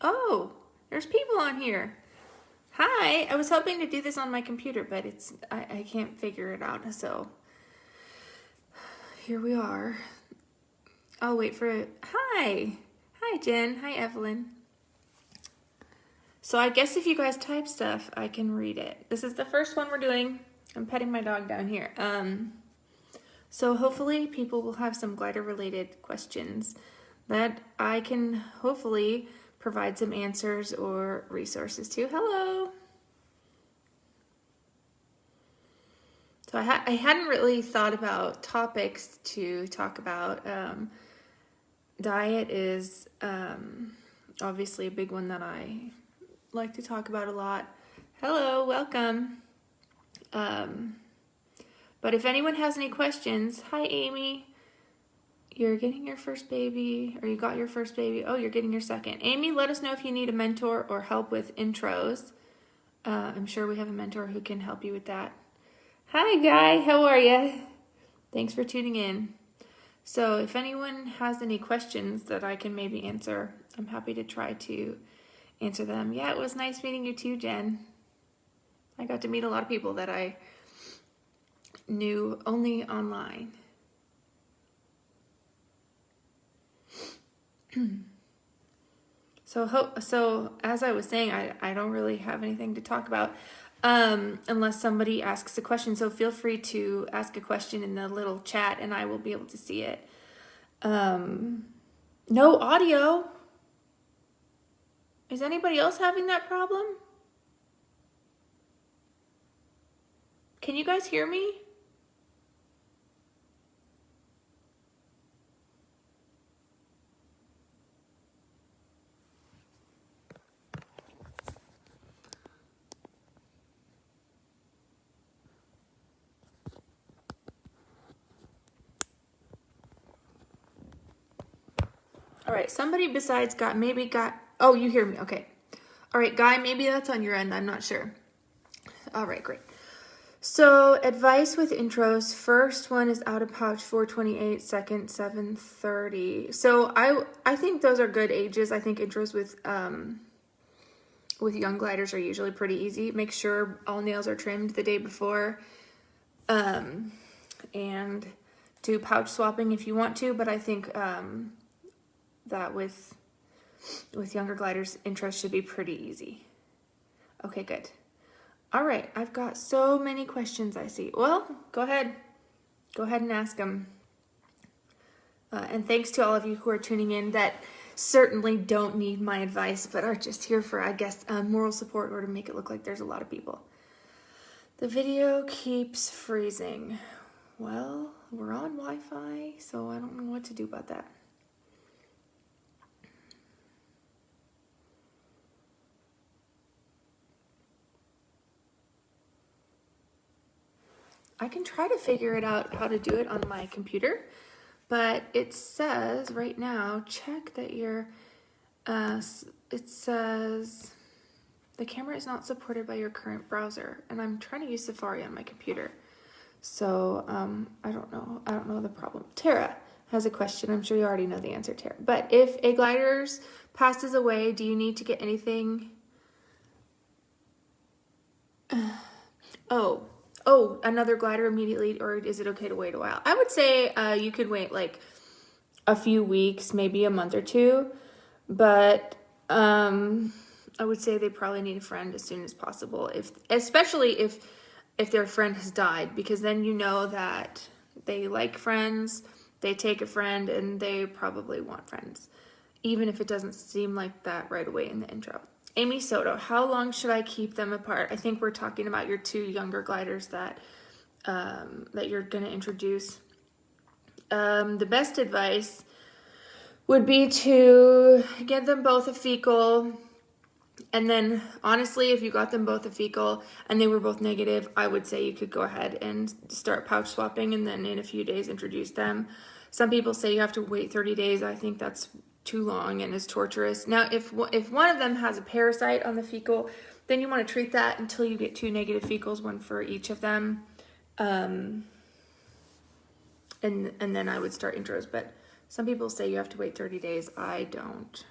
Oh, there's people on here. Hi, I was hoping to do this on my computer, but I can't figure it out, so here we are. I'll wait for it. Hi. Hi, Jen. Hi, Evelyn. So I guess if you guys type stuff, I can read it. This is the first one we're doing. I'm petting my dog down here. So hopefully people will have some glider-related questions that I can hopefully provide some answers or resources to. Hello. So I hadn't really thought about topics to talk about. Diet is obviously a big one that I like to talk about a lot. Hello, welcome. But if anyone has any questions, hi Amy. You're getting your first baby, or you got your first baby. Oh, you're getting your second. Amy, let us know if you need a mentor or help with intros. I'm sure we have a mentor who can help you with that. Hi, Guy. How are you? Thanks for tuning in. So if anyone has any questions that I can maybe answer, I'm happy to try to answer them. Yeah, it was nice meeting you too, Jen. I got to meet a lot of people that I knew only online. So as I was saying, I don't really have anything to talk about unless somebody asks a question. So feel free to ask a question in the little chat and I will be able to see it. No audio. Is anybody else having that problem? Can you guys hear me? All right, somebody besides oh, you hear me, okay. All right, Guy, maybe that's on your end, I'm not sure. All right, great. So advice with intros, first one is out of pouch 428, second 730. So I think those are good ages. I think intros with young gliders are usually pretty easy. Make sure all nails are trimmed the day before. And do pouch swapping if you want to, but I think that with younger gliders, intros should be pretty easy. Okay, good. All right, I've got so many questions I see. Well, go ahead and ask them. And thanks to all of you who are tuning in that certainly don't need my advice, but are just here for, I guess, moral support or to make it look like there's a lot of people. The video keeps freezing. Well, we're on Wi-Fi, so I don't know what to do about that. I can try to figure it out how to do it on my computer, but it says right now, check that it says the camera is not supported by your current browser, and I'm trying to use Safari on my computer. So I don't know the problem. Tara has a question. I'm sure you already know the answer, Tara. But if a glider passes away, do you need to get anything? Another glider immediately, or is it okay to wait a while? I would say you could wait like a few weeks, maybe a month or two, but I would say they probably need a friend as soon as possible, especially if their friend has died, because then you know that they like friends, they take a friend, and they probably want friends, even if it doesn't seem like that right away in the intro. Amy Soto, how long should I keep them apart? I think we're talking about your two younger gliders that you're going to introduce. The best advice would be to get them both a fecal. And then, honestly, if you got them both a fecal and they were both negative, I would say you could go ahead and start pouch swapping and then in a few days introduce them. Some people say you have to wait 30 days. I think that's too long and is torturous. Now, if one of them has a parasite on the fecal, then you want to treat that until you get two negative fecals, one for each of them. And then I would start intros. But some people say you have to wait 30 days. I don't.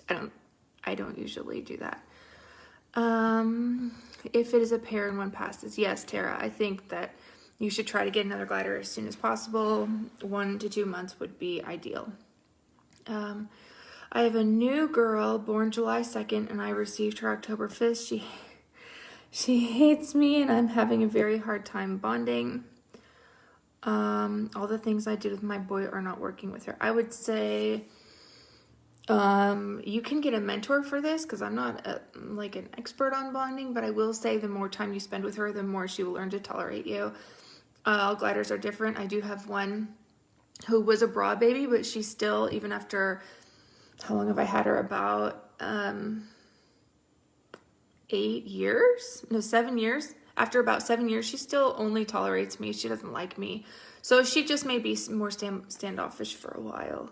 I don't usually do that. If it is a pair and one passes, yes, Tara, I think that you should try to get another glider as soon as possible. 1 to 2 months would be ideal. I have a new girl born July 2nd and I received her October 5th. She hates me and I'm having a very hard time bonding. All the things I did with my boy are not working with her. I would say you can get a mentor for this because I'm not like an expert on bonding, but I will say the more time you spend with her, the more she will learn to tolerate you. All gliders are different. I do have one who was a bra baby, but she's still, even after, how long have I had her? About 8 years? No, 7 years. After about 7 years, she still only tolerates me. She doesn't like me. So she just may be more standoffish for a while.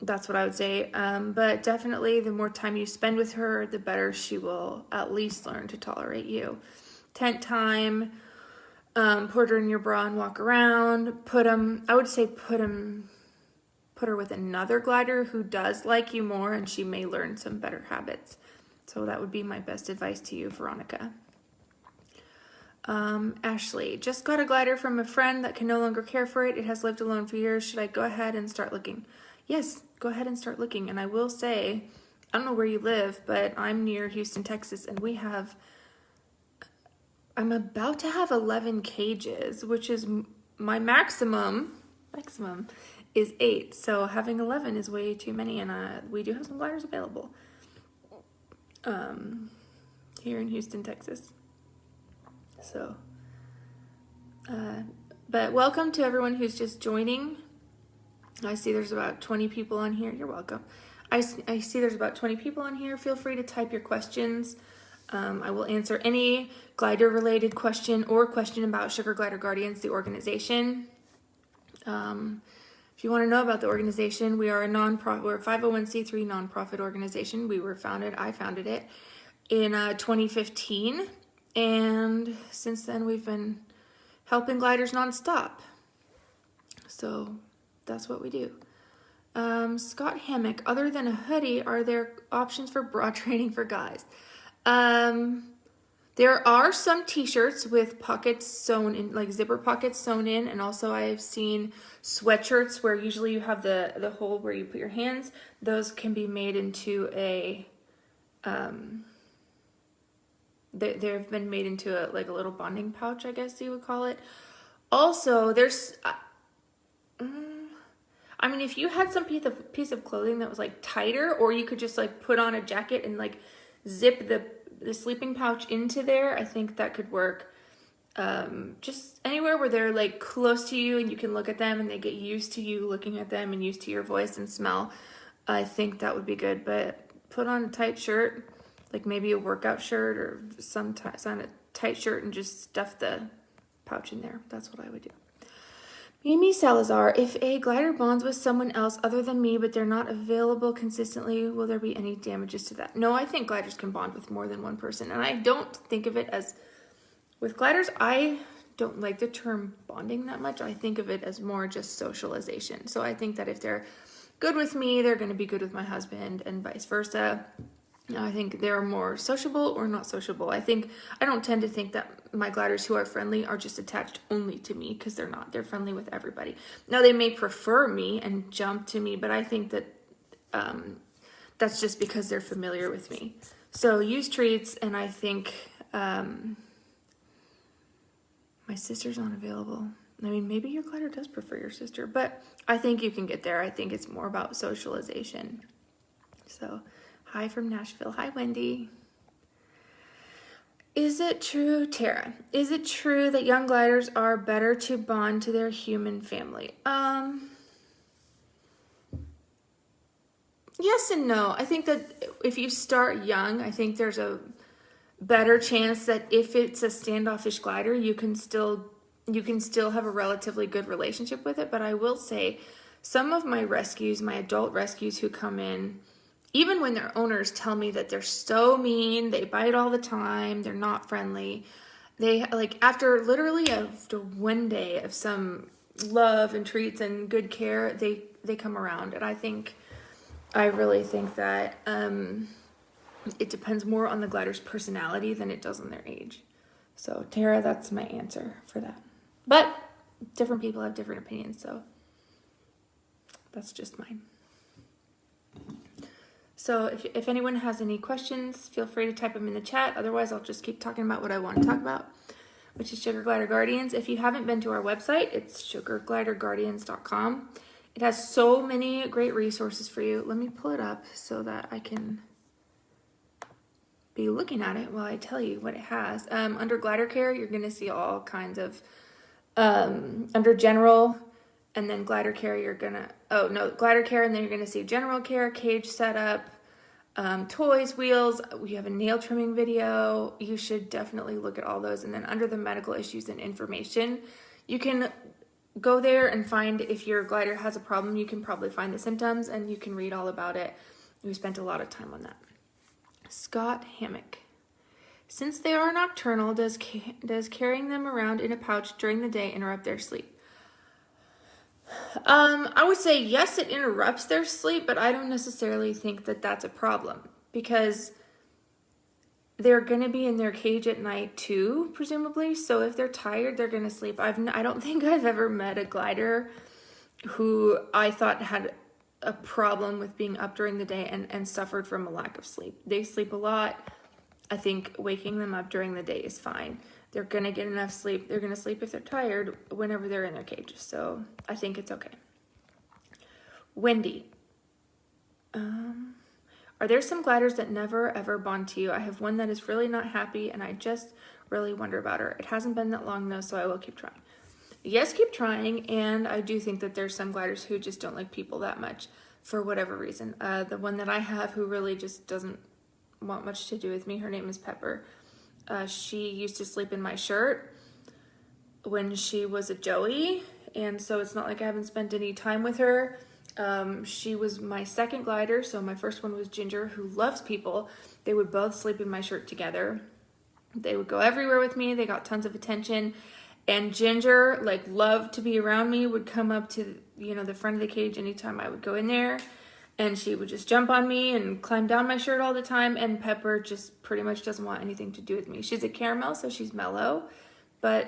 That's what I would say. But definitely the more time you spend with her, the better she will at least learn to tolerate you. Tent time, put her in your bra and walk around. I would say put her with another glider who does like you more, and she may learn some better habits. So that would be my best advice to you, Veronica. Ashley, just got a glider from a friend that can no longer care for it. It has lived alone for years. Should I go ahead and start looking? Yes, go ahead and start looking. And I will say, I don't know where you live, but I'm near Houston, Texas, and I'm about to have 11 cages, which is my maximum is 8. So having 11 is way too many, and we do have some gliders available here in Houston, Texas. So, but welcome to everyone who's just joining. I see there's about 20 people on here. You're welcome. I see there's about 20 people on here. Feel free to type your questions. I will answer any glider related question or question about Sugar Glider Guardians, the organization. If you want to know about the organization, we are a nonprofit. We're a 501c3 nonprofit organization. I founded it in 2015. And since then we've been helping gliders nonstop. So that's what we do. Scott Hammock, other than a hoodie, are there options for bra training for guys? There are some t-shirts with pockets sewn in, like zipper pockets sewn in, and also I've seen sweatshirts where usually you have the hole where you put your hands. Those can be made into a they've been made into a little bonding pouch, I guess you would call it. Also, there's if you had some piece of clothing that was tighter, or you could just put on a jacket and zip the sleeping pouch into there, I think that could work. Just anywhere where they're close to you and you can look at them and they get used to you looking at them and used to your voice and smell, I think that would be good. But put on a tight shirt, maybe a workout shirt or some tight shirt, and just stuff the pouch in there. That's what I would do. Mimi Salazar, if a glider bonds with someone else other than me, but they're not available consistently, will there be any damages to that? No, I think gliders can bond with more than one person. And I don't think of it as, with gliders, I don't like the term bonding that much. I think of it as more just socialization. So I think that if they're good with me, they're going to be good with my husband, and vice versa. I think they're more sociable or not sociable. I don't tend to think that my gliders who are friendly are just attached only to me, because they're not. They're friendly with everybody. Now, they may prefer me and jump to me, but I think that that's just because they're familiar with me. So use treats, and I think my sister's not available. Maybe your glider does prefer your sister, but I think you can get there. I think it's more about socialization. So, hi from Nashville. Hi, Wendy. Is it true, Tara? Is it true that young gliders are better to bond to their human family? Yes and no. I think that if you start young, I think there's a better chance that if it's a standoffish glider, you can still have a relatively good relationship with it. But I will say, some of my rescues, my adult rescues who come in, even when their owners tell me that they're so mean, they bite all the time, they're not friendly, they after 1 day of some love and treats and good care, they come around. And I think I really think that it depends more on the glider's personality than it does on their age. So Tara, that's my answer for that. But different people have different opinions, so that's just mine. So if anyone has any questions, feel free to type them in the chat. Otherwise, I'll just keep talking about what I want to talk about, which is Sugar Glider Guardians. If you haven't been to our website, it's sugargliderguardians.com. It has so many great resources for you. Let me pull it up so that I can be looking at it while I tell you what it has. Under glider care, you're going to see all kinds of, under general, and then glider care, glider care, and then you're going to see general care, cage setup, toys, wheels. We have a nail trimming video. You should definitely look at all those. And then under the medical issues and information, you can go there and find if your glider has a problem. You can probably find the symptoms and you can read all about it. We spent a lot of time on that. Scott Hammock. Since they are nocturnal, does carrying them around in a pouch during the day interrupt their sleep? I would say yes, it interrupts their sleep, but I don't necessarily think that that's a problem because they're going to be in their cage at night too, presumably. So if they're tired, they're going to sleep. I don't think I've ever met a glider who I thought had a problem with being up during the day and suffered from a lack of sleep. They sleep a lot. I think waking them up during the day is fine. They're going to get enough sleep. They're going to sleep if they're tired whenever they're in their cage. So I think it's okay. Wendy. Are there some gliders that never ever bond to you? I have one that is really not happy and I just really wonder about her. It hasn't been that long though, so I will keep trying. Yes, keep trying. And I do think that there's some gliders who just don't like people that much for whatever reason. The one that I have who really just doesn't want much to do with me, her name is Pepper. She used to sleep in my shirt when she was a joey, and so it's not like I haven't spent any time with her. She was my second glider, so my first one was Ginger, who loves people. They would both sleep in my shirt together. They would go everywhere with me. They got tons of attention, and Ginger, loved to be around me, would come up to, the front of the cage anytime I would go in there. And she would just jump on me and climb down my shirt all the time. And Pepper just pretty much doesn't want anything to do with me. She's a caramel, so she's mellow. But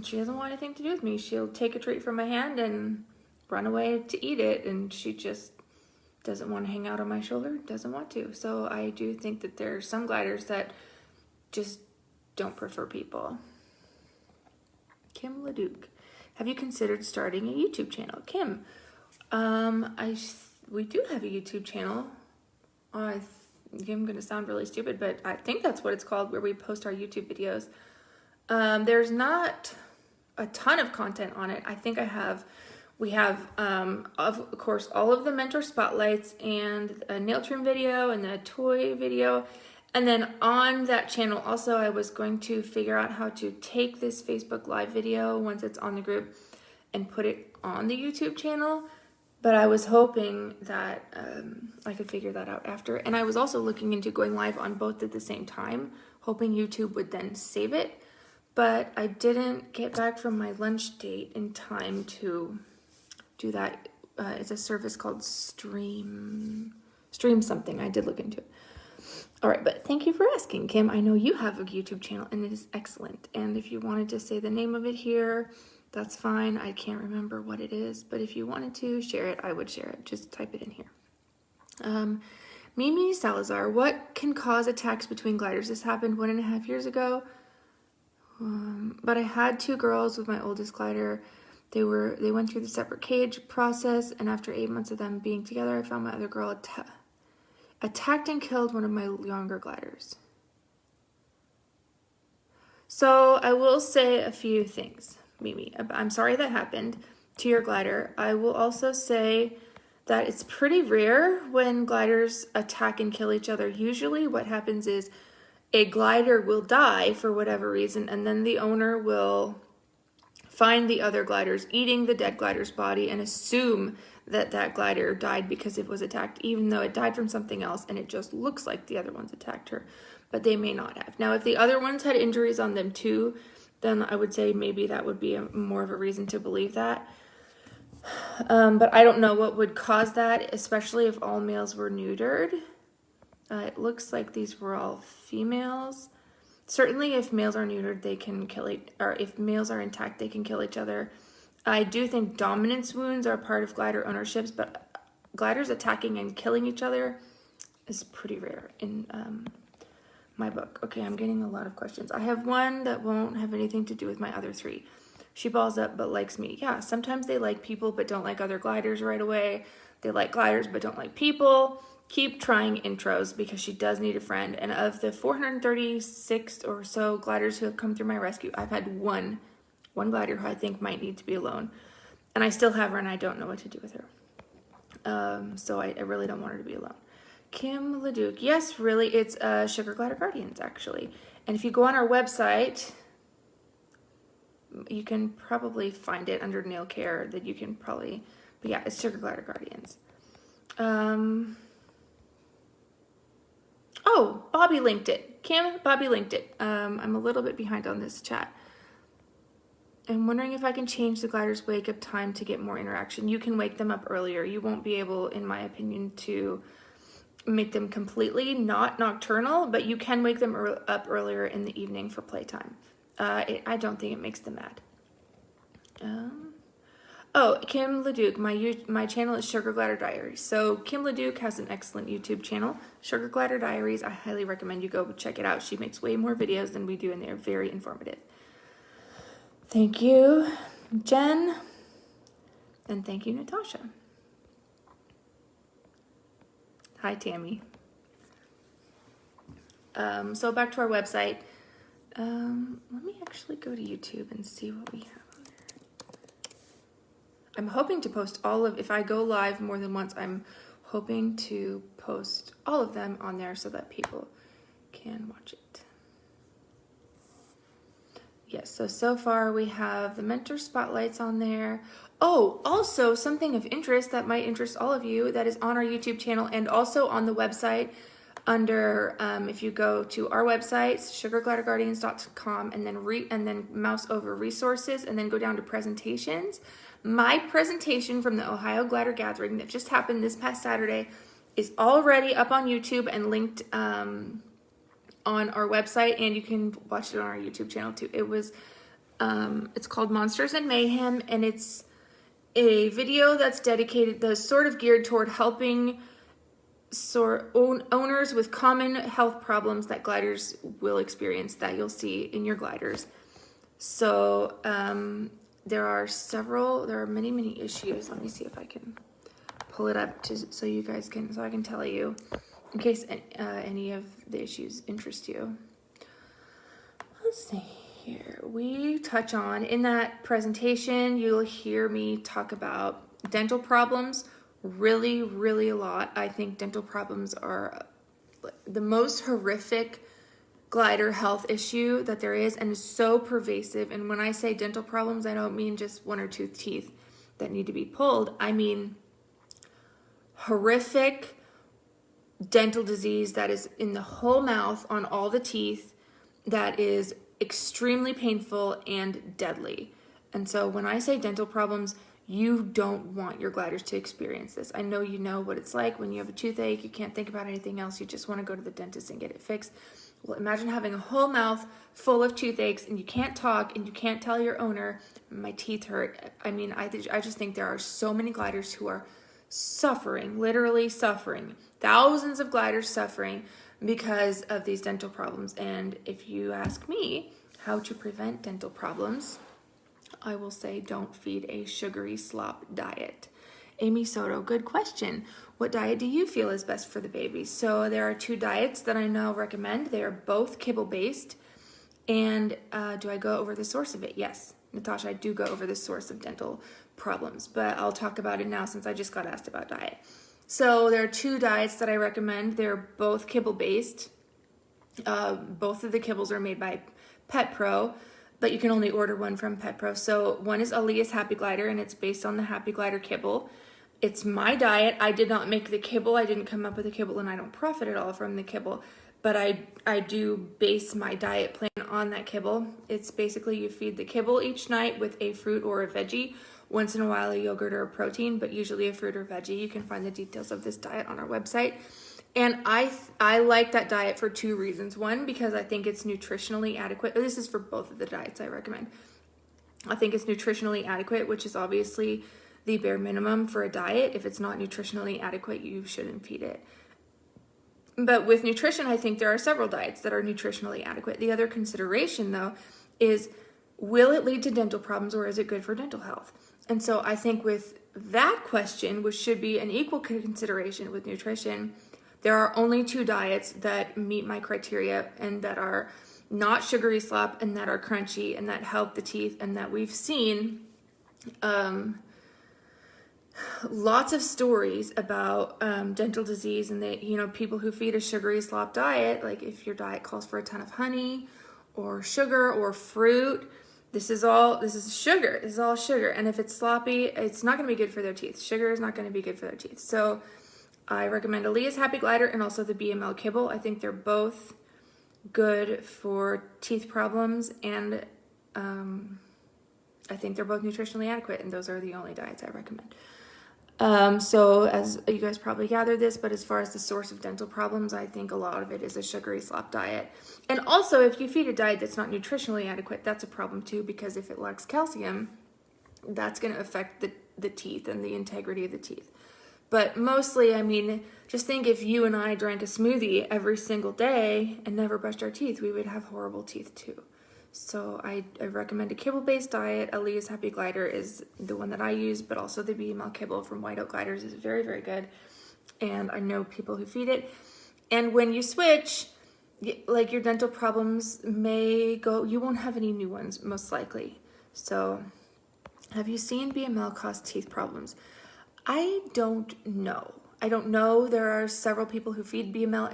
she doesn't want anything to do with me. She'll take a treat from my hand and run away to eat it. And she just doesn't want to hang out on my shoulder. Doesn't want to. So I do think that there are some gliders that just don't prefer people. Kim Leduc. Have you considered starting a YouTube channel? Kim, we do have a YouTube channel. I'm going to sound really stupid, but I think that's what it's called, where we post our YouTube videos. There's not a ton of content on it. I think we have, of course, all of the mentor spotlights and a nail trim video and the toy video. And then on that channel, also, I was going to figure out how to take this Facebook Live video once it's on the group and put it on the YouTube channel. But I was hoping that I could figure that out after. And I was also looking into going live on both at the same time, hoping YouTube would then save it. But I didn't get back from my lunch date in time to do that. It's a service called Stream something. I did look into it. All right, but thank you for asking, Kim. I know you have a YouTube channel and it is excellent. And if you wanted to say the name of it here, that's fine. I can't remember what it is, but if you wanted to share it, I would share it. Just type it in here. Mimi Salazar, what can cause attacks between gliders? This happened 1.5 years ago, but I had 2 girls with my oldest glider. They went through the separate cage process, and after 8 months of them being together, I found my other girl attacked and killed one of my younger gliders. So I will say a few things. Mimi, I'm sorry that happened to your glider. I will also say that it's pretty rare when gliders attack and kill each other. Usually what happens is a glider will die for whatever reason, and then the owner will find the other gliders eating the dead glider's body and assume that that glider died because it was attacked, even though it died from something else and it just looks like the other ones attacked her, but they may not have. Now, if the other ones had injuries on them too, then I would say maybe that would be more of a reason to believe that. But I don't know what would cause that, especially if all males were neutered. It looks like these were all females. Certainly if males are neutered, they can kill or if males are intact, they can kill each other. I do think dominance wounds are part of glider ownerships, but gliders attacking and killing each other is pretty rare in my book. Okay, I'm getting a lot of questions. I have one that won't have anything to do with my other three. She balls up but likes me. Yeah, sometimes they like people but don't like other gliders right away. They like gliders but don't like people. Keep trying intros because she does need a friend. And of the 436 or so gliders who have come through my rescue, I've had one glider who I think might need to be alone. And I still have her and I don't know what to do with her. So I really don't want her to be alone. Kim Leduc. Yes, really, it's Sugar Glider Guardians, actually. And if you go on our website, you can probably find it under nail care that you can probably, but yeah, it's Sugar Glider Guardians. Oh, Bobby linked it. Kim, Bobby linked it. I'm a little bit behind on this chat. I'm wondering if I can change the glider's wake up time to get more interaction. You can wake them up earlier. You won't be able, in my opinion, to make them completely not nocturnal, but you can wake them up earlier in the evening for playtime. I don't think it makes them mad. Oh, Kim Leduc, my channel is Sugar Glider Diaries. So Kim Leduc has an excellent YouTube channel, Sugar Glider Diaries. I highly recommend you go check it out. She makes way more videos than we do, and they're very informative. Thank you, Jen, and thank you, Natasha. Hi, Tammy. So back to our website. Let me actually go to YouTube and see what we have on there. I'm hoping to post if I go live more than once, I'm hoping to post all of them on there so that people can watch it. Yes, so far we have the mentor spotlights on there. Oh, also something of interest that might interest all of you that is on our YouTube channel and also on the website under, if you go to our website, sugargliderguardians.com, and then mouse over resources and then go down to presentations. My presentation from the Ohio Glider Gathering that just happened this past Saturday is already up on YouTube and linked on our website, and you can watch it on our YouTube channel too. It was, it's called Monsters and Mayhem, and it's a video that's sort of geared toward helping owners with common health problems that gliders will experience that you'll see in your gliders. So there are many issues. Let me see if I can pull it up so I can tell you in case any of the issues interest you. Let's see here. We touch on, in that presentation, you'll hear me talk about dental problems really a lot. I think dental problems are the most horrific glider health issue that there is, and is so pervasive. And when I say dental problems, I don't mean just one or two teeth that need to be pulled. I mean horrific dental disease that is in the whole mouth on all the teeth, that is extremely painful and deadly. And so when I say dental problems, you don't want your gliders to experience this. I know you know what it's like when you have a toothache, you can't think about anything else, you just want to go to the dentist and get it fixed. Well, imagine having a whole mouth full of toothaches and you can't talk and you can't tell your owner, my teeth hurt. I mean, I just think there are so many gliders who are suffering, literally suffering, thousands of gliders suffering because of these dental problems. And if you ask me how to prevent dental problems, I will say don't feed a sugary slop diet. Amy Soto, good question. What diet do you feel is best for the baby? So there are two diets that I now recommend. They are both kibble based. And do I go over the source of it? Yes, Natasha, I do go over the source of dental problems, but I'll talk about it now since I just got asked about diet. So there are two diets that I recommend. They're both kibble based. Both of the kibbles are made by Pet Pro, but you can only order one from Pet Pro. So one is Alea's Happy Glider, and it's based on the Happy Glider kibble. It's my diet. I did not make the kibble. I didn't come up with the kibble, and I don't profit at all from the kibble. But I do base my diet plan on that kibble. It's basically you feed the kibble each night with a fruit or a veggie once in a while a yogurt or a protein, but usually a fruit or veggie. You can find the details of this diet on our website. And I like that diet for 2 reasons. One, because I think it's nutritionally adequate. This is for both of the diets I recommend. I think it's nutritionally adequate, which is obviously the bare minimum for a diet. If it's not nutritionally adequate, you shouldn't feed it. But with nutrition, I think there are several diets that are nutritionally adequate. The other consideration, though, is will it lead to dental problems or is it good for dental health? And so I think with that question, which should be an equal consideration with nutrition, there are only 2 diets that meet my criteria and that are not sugary slop and that are crunchy and that help the teeth, and that we've seen lots of stories about dental disease, and that, you know, people who feed a sugary slop diet, like if your diet calls for a ton of honey or sugar or fruit, this is sugar. This is all sugar. And if it's sloppy, it's not going to be good for their teeth. Sugar is not going to be good for their teeth. So I recommend Alea's Happy Glider and also the BML Kibble. I think they're both good for teeth problems, and I think they're both nutritionally adequate, and those are the only diets I recommend. So as you guys probably gathered this, but as far as the source of dental problems, I think a lot of it is a sugary slop diet. And also, if you feed a diet that's not nutritionally adequate, that's a problem too, because if it lacks calcium, that's going to affect the teeth and the integrity of the teeth. But mostly, I mean, just think if you and I drank a smoothie every single day and never brushed our teeth, we would have horrible teeth too. So I recommend a kibble-based diet. Alea's Happy Glider is the one that I use, but also the Bml Kibble from White Oak Gliders is very, very good. And I know people who feed it. And when you switch, like, your dental problems may go, you won't have any new ones, most likely. So have you seen BML cause teeth problems? I don't know. I don't know. There are several people who feed BML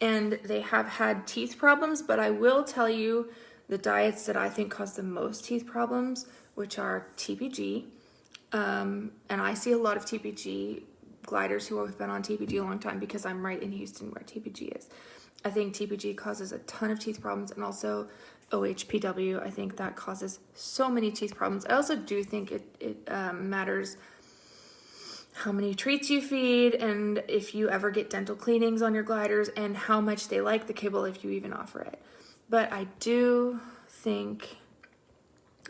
and they have had teeth problems, but I will tell you the diets that I think cause the most teeth problems, which are TPG. And I see a lot of TPG gliders who have been on TPG a long time because I'm right in Houston where TPG is. I think TPG causes a ton of teeth problems, and also OHPW. I think that causes so many teeth problems. I also do think it matters how many treats you feed, and if you ever get dental cleanings on your gliders, and how much they like the kibble if you even offer it. But I do think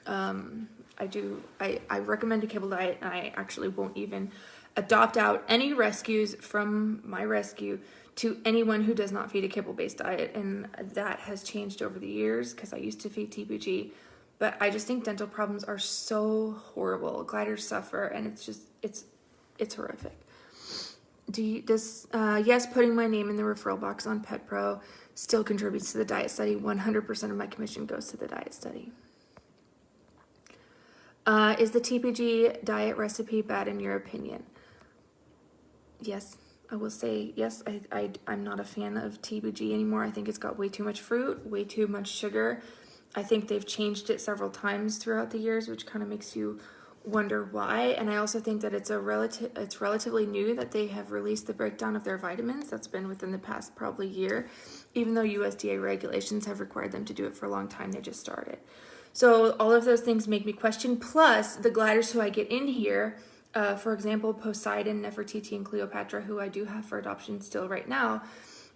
I recommend a kibble diet, and I actually won't even adopt out any rescues from my rescue to anyone who does not feed a kibble-based diet. And that has changed over the years because I used to feed TPG. But I just think dental problems are so horrible. Gliders suffer, and it's horrific. Yes, putting my name in the referral box on PetPro still contributes to the diet study. 100% of my commission goes to the diet study. Is the TPG diet recipe bad in your opinion? Yes, I will say yes. I'm not a fan of TPG anymore. I think it's got way too much fruit, way too much sugar. I think they've changed it several times throughout the years, which kind of makes you wonder why. And I also think that it's relatively new that they have released the breakdown of their vitamins. That's been within the past probably year. Even though USDA regulations have required them to do it for a long time, they just started. So all of those things make me question. Plus, the gliders who I get in here, for example, Poseidon, Nefertiti, and Cleopatra, who I do have for adoption still right now,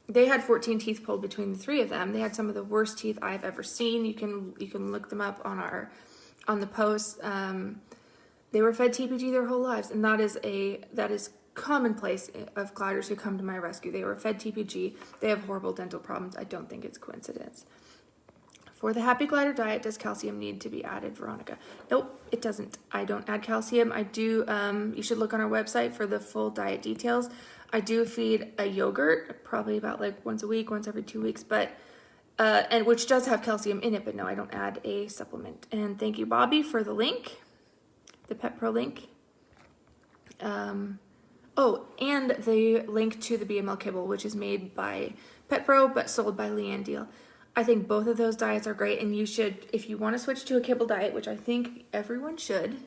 they had 14 teeth pulled between the 3 of them. They had some of the worst teeth I've ever seen. You can look them up on the post. They were fed TPG their whole lives, and that is commonplace of gliders who come to my rescue. They were fed TPG. They have horrible dental problems. I don't think it's coincidence. For the Happy Glider diet, does calcium need to be added, Veronica? Nope, it doesn't. I don't add calcium. I do. You should look on our website for the full diet details. I do feed a yogurt, probably about like once a week, once every 2 weeks, but and which does have calcium in it. But no, I don't add a supplement. And thank you, Bobby, for the link. The PetPro link. And the link to the BML Kibble, which is made by PetPro but sold by Leanne Deal. I think both of those diets are great, and you should, if you want to switch to a kibble diet, which I think everyone should,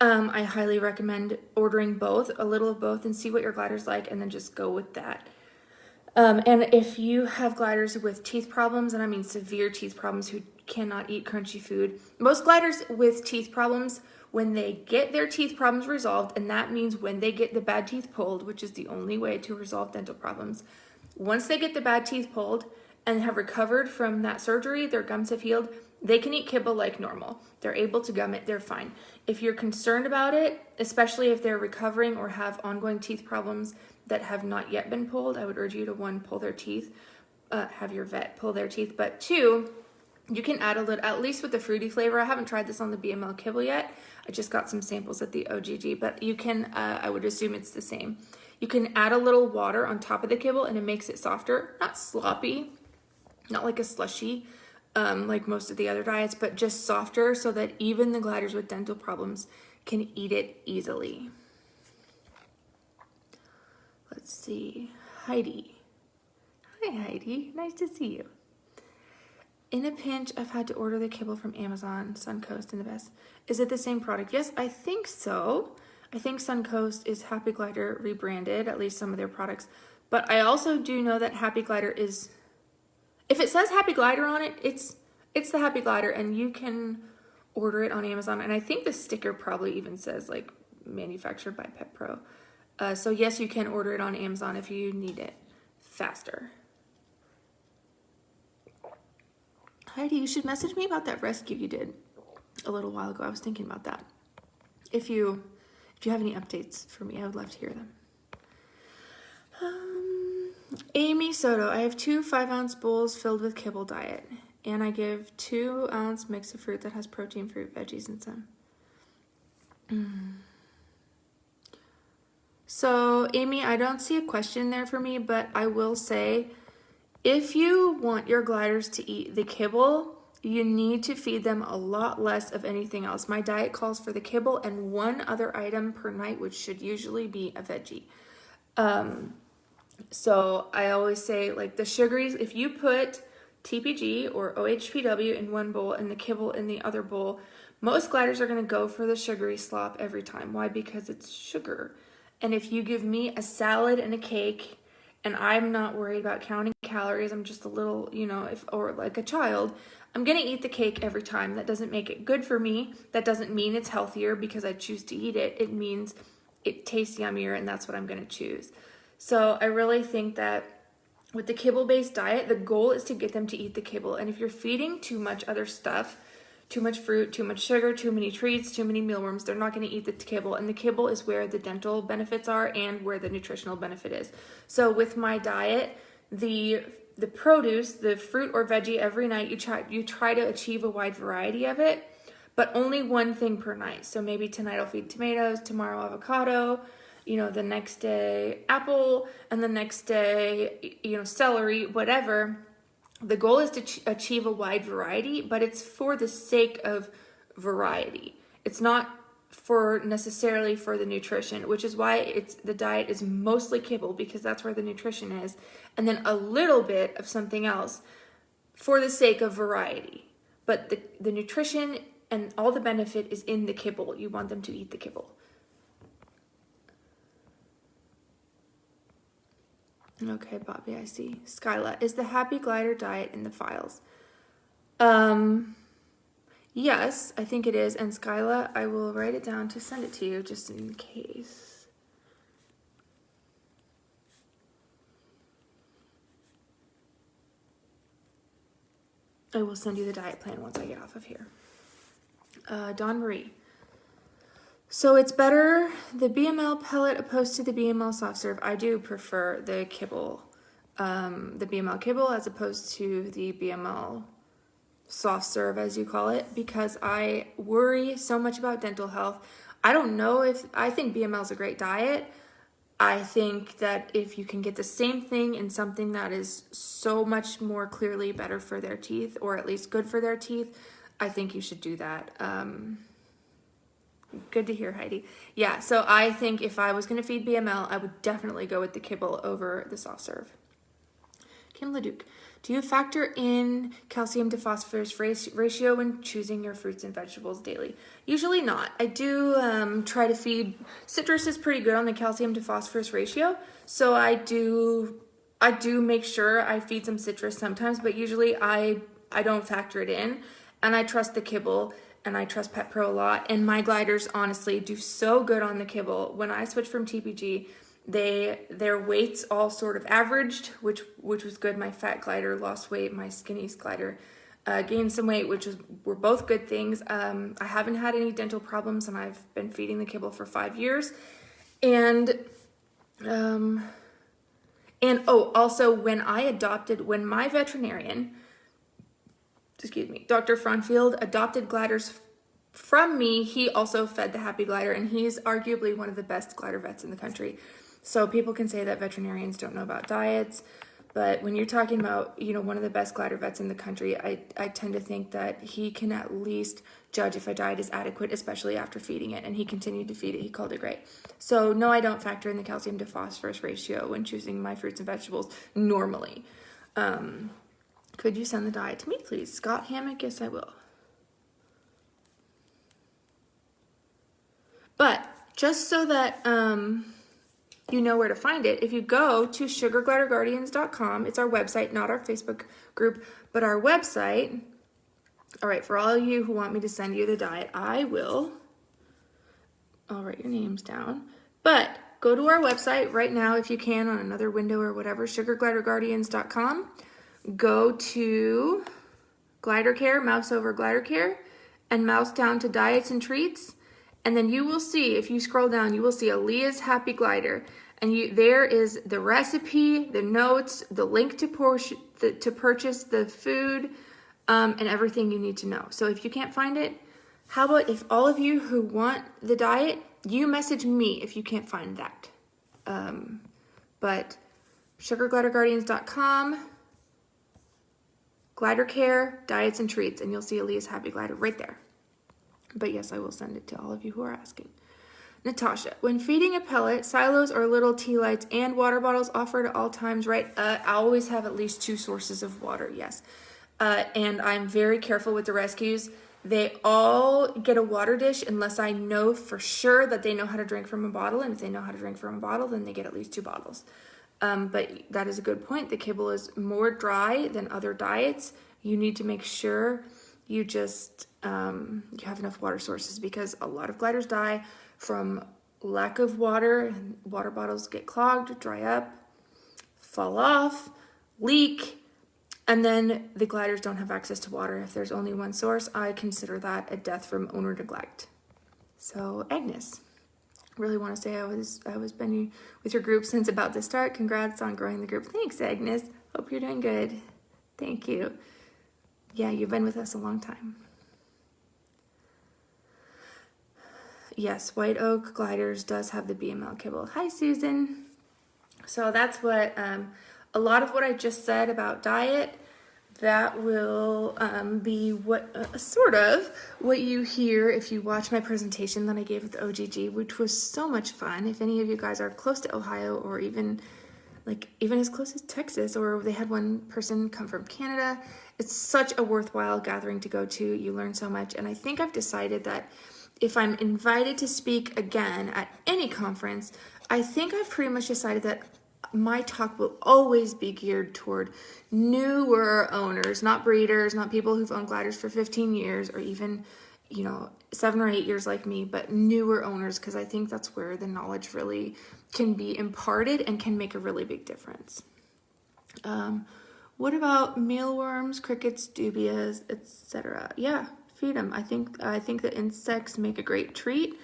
I highly recommend ordering both, a little of both, and see what your glider's like, and then just go with that. And if you have gliders with teeth problems, and I mean severe teeth problems who cannot eat crunchy food, most gliders with teeth problems, when they get their teeth problems resolved, and that means when they get the bad teeth pulled, which is the only way to resolve dental problems, once they get the bad teeth pulled and have recovered from that surgery, their gums have healed, they can eat kibble like normal. They're able to gum it, they're fine. If you're concerned about it, especially if they're recovering or have ongoing teeth problems that have not yet been pulled, I would urge you to, one, pull their teeth, have your vet pull their teeth, but two, you can add a little, at least with the fruity flavor. I haven't tried this on the BML kibble yet. I just got some samples at the OGG, but you can, I would assume it's the same. You can add a little water on top of the kibble and it makes it softer, not sloppy, not like a slushy, like most of the other diets, but just softer so that even the gliders with dental problems can eat it easily. Let's see, Heidi. Hi Heidi, nice to see you. In a pinch, I've had to order the kibble from Amazon, Suncoast and the best. Is it the same product? Yes, I think so. I think Suncoast is Happy Glider rebranded, at least some of their products. But I also do know that Happy Glider is, if it says Happy Glider on it, it's the Happy Glider, and you can order it on Amazon. And I think the sticker probably even says like manufactured by Pet Pro. So yes, you can order it on Amazon if you need it faster. Heidi, you should message me about that rescue you did a little while ago. I was thinking about that. If you have any updates for me, I would love to hear them. Amy Soto, I have 2 5-ounce bowls filled with kibble diet, and I give 2-ounce mix of fruit that has protein, fruit, veggies, and some. So, Amy, I don't see a question there for me, but I will say, if you want your gliders to eat the kibble, you need to feed them a lot less of anything else. My diet calls for the kibble and 1 other item per night, which should usually be a veggie. So I always say, like, the sugaries, if you put TPG or OHPW in one bowl and the kibble in the other bowl, most gliders are going to go for the sugary slop every time. Why? Because it's sugar. And if you give me a salad and a cake, and I'm not worried about counting calories, I'm just a little, or like a child, I'm gonna eat the cake every time. That doesn't make it good for me. That doesn't mean it's healthier because I choose to eat it. It means it tastes yummier, and that's what I'm gonna choose. So I really think that with the kibble-based diet, the goal is to get them to eat the kibble. And if you're feeding too much other stuff, too much fruit, too much sugar, too many treats, too many mealworms, they're not going to eat the kibble. And the kibble is where the dental benefits are and where the nutritional benefit is. So with my diet, the produce, the fruit or veggie every night, you try to achieve a wide variety of it, but only one thing per night. So maybe tonight I'll feed tomatoes, tomorrow avocado, the next day apple, and the next day, celery, whatever. The goal is to achieve a wide variety, but it's for the sake of variety. It's not necessarily for the nutrition, which is why the diet is mostly kibble, because that's where the nutrition is, and then a little bit of something else for the sake of variety. But the nutrition and all the benefit is in the kibble. You want them to eat the kibble. Okay, Bobby, I see. Skyla, is the Happy Glider diet in the files? Yes, I think it is. And Skyla, I will write it down to send it to you just in case. I will send you the diet plan once I get off of here. Dawn Marie. So it's better the BML pellet opposed to the BML soft serve. I do prefer the kibble, the BML kibble as opposed to the BML soft serve, as you call it, because I worry so much about dental health. I think BML is a great diet. I think that if you can get the same thing in something that is so much more clearly better for their teeth, or at least good for their teeth, I think you should do that. Good to hear, Heidi. Yeah, so I think if I was going to feed BML, I would definitely go with the kibble over the soft serve. Kim Leduc, do you factor in calcium to phosphorus ratio when choosing your fruits and vegetables daily? Usually not. I do try to feed, citrus is pretty good on the calcium to phosphorus ratio, so I I do make sure I feed some citrus sometimes, but usually I don't factor it in. And I trust the Kibble and I trust Pet Pro a lot. And my gliders honestly do so good on the Kibble. When I switched from TPG, their weights all sort of averaged, which was good. My fat glider lost weight, my skinny glider gained some weight, were both good things. I haven't had any dental problems, and I've been feeding the Kibble for 5 years. And also when my veterinarian, Dr. Fronfield, adopted gliders from me, he also fed the Happy Glider, and he's arguably one of the best glider vets in the country. So people can say that veterinarians don't know about diets, but when you're talking about, one of the best glider vets in the country, I tend to think that he can at least judge if a diet is adequate, especially after feeding it, and he continued to feed it. He called it great. So no, I don't factor in the calcium to phosphorus ratio when choosing my fruits and vegetables normally. Could you send the diet to me, please? Scott Hammock, yes, I will. But just so that you know where to find it, if you go to sugargliderguardians.com, it's our website, not our Facebook group, but our website. All right, for all of you who want me to send you the diet, I'll write your names down. But go to our website right now if you can, on another window or whatever, sugargliderguardians.com. Go to Glider Care, mouse over Glider Care, and mouse down to Diets and Treats. And then you will see, if you scroll down, you will see Alea's Happy Glider. And there is the recipe, the notes, the link to purchase the food, and everything you need to know. So if you can't find it, how about if all of you who want the diet, you message me if you can't find that. But sugargliderguardians.com, Glider Care, Diets and Treats, and you'll see Alea's Happy Glider right there. But yes, I will send it to all of you who are asking. Natasha, when feeding a pellet, silos or little tea lights and water bottles offered at all times, right? I always have at least 2 sources of water, yes. And I'm very careful with the rescues. They all get a water dish unless I know for sure that they know how to drink from a bottle. And if they know how to drink from a bottle, then they get at least 2 bottles. But that is a good point. The Kibble is more dry than other diets. You need to make sure you just you have enough water sources, because a lot of gliders die from lack of water. Water bottles get clogged, dry up, fall off, leak, and then the gliders don't have access to water. If there's only one source, I consider that a death from owner neglect. So Agnes, really want to say I was been with your group since about to start. Congrats on growing the group. Thanks, Agnes. Hope you're doing good. Thank you. Yeah, you've been with us a long time. Yes, White Oak Gliders does have the Bml Kibble. Hi, Susan. So that's what, a lot of what I just said about diet, that will be what, sort of, what you hear if you watch my presentation that I gave with OGG, which was so much fun. If any of you guys are close to Ohio, or even as close as Texas, or they had one person come from Canada, it's such a worthwhile gathering to go to. You learn so much. And I think I've decided that if I'm invited to speak again at any conference, I think I've pretty much decided that my talk will always be geared toward newer owners, not breeders, not people who've owned gliders for 15 years or even, 7 or 8 years like me, but newer owners, because I think that's where the knowledge really can be imparted and can make a really big difference. What about mealworms, crickets, dubias, etc.? Yeah, feed them. I think the insects make a great treat.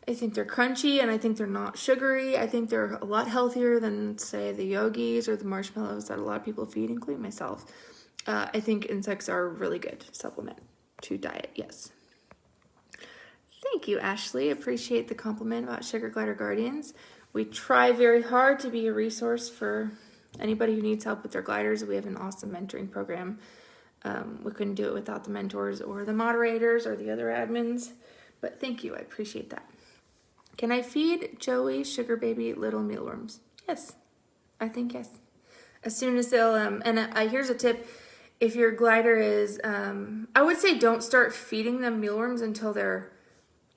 I think they're crunchy, and I think they're not sugary. I think they're a lot healthier than, say, the yogis or the marshmallows that a lot of people feed, including myself. I think insects are a really good supplement to diet, yes. Thank you, Ashley. Appreciate the compliment about Sugar Glider Guardians. We try very hard to be a resource for anybody who needs help with their gliders. We have an awesome mentoring program. We couldn't do it without the mentors or the moderators or the other admins, but thank you. I appreciate that. Can I feed Joey, Sugar Baby, little mealworms? Yes, I think yes. As soon as they'll, here's a tip. If your glider is, I would say don't start feeding them mealworms until they're,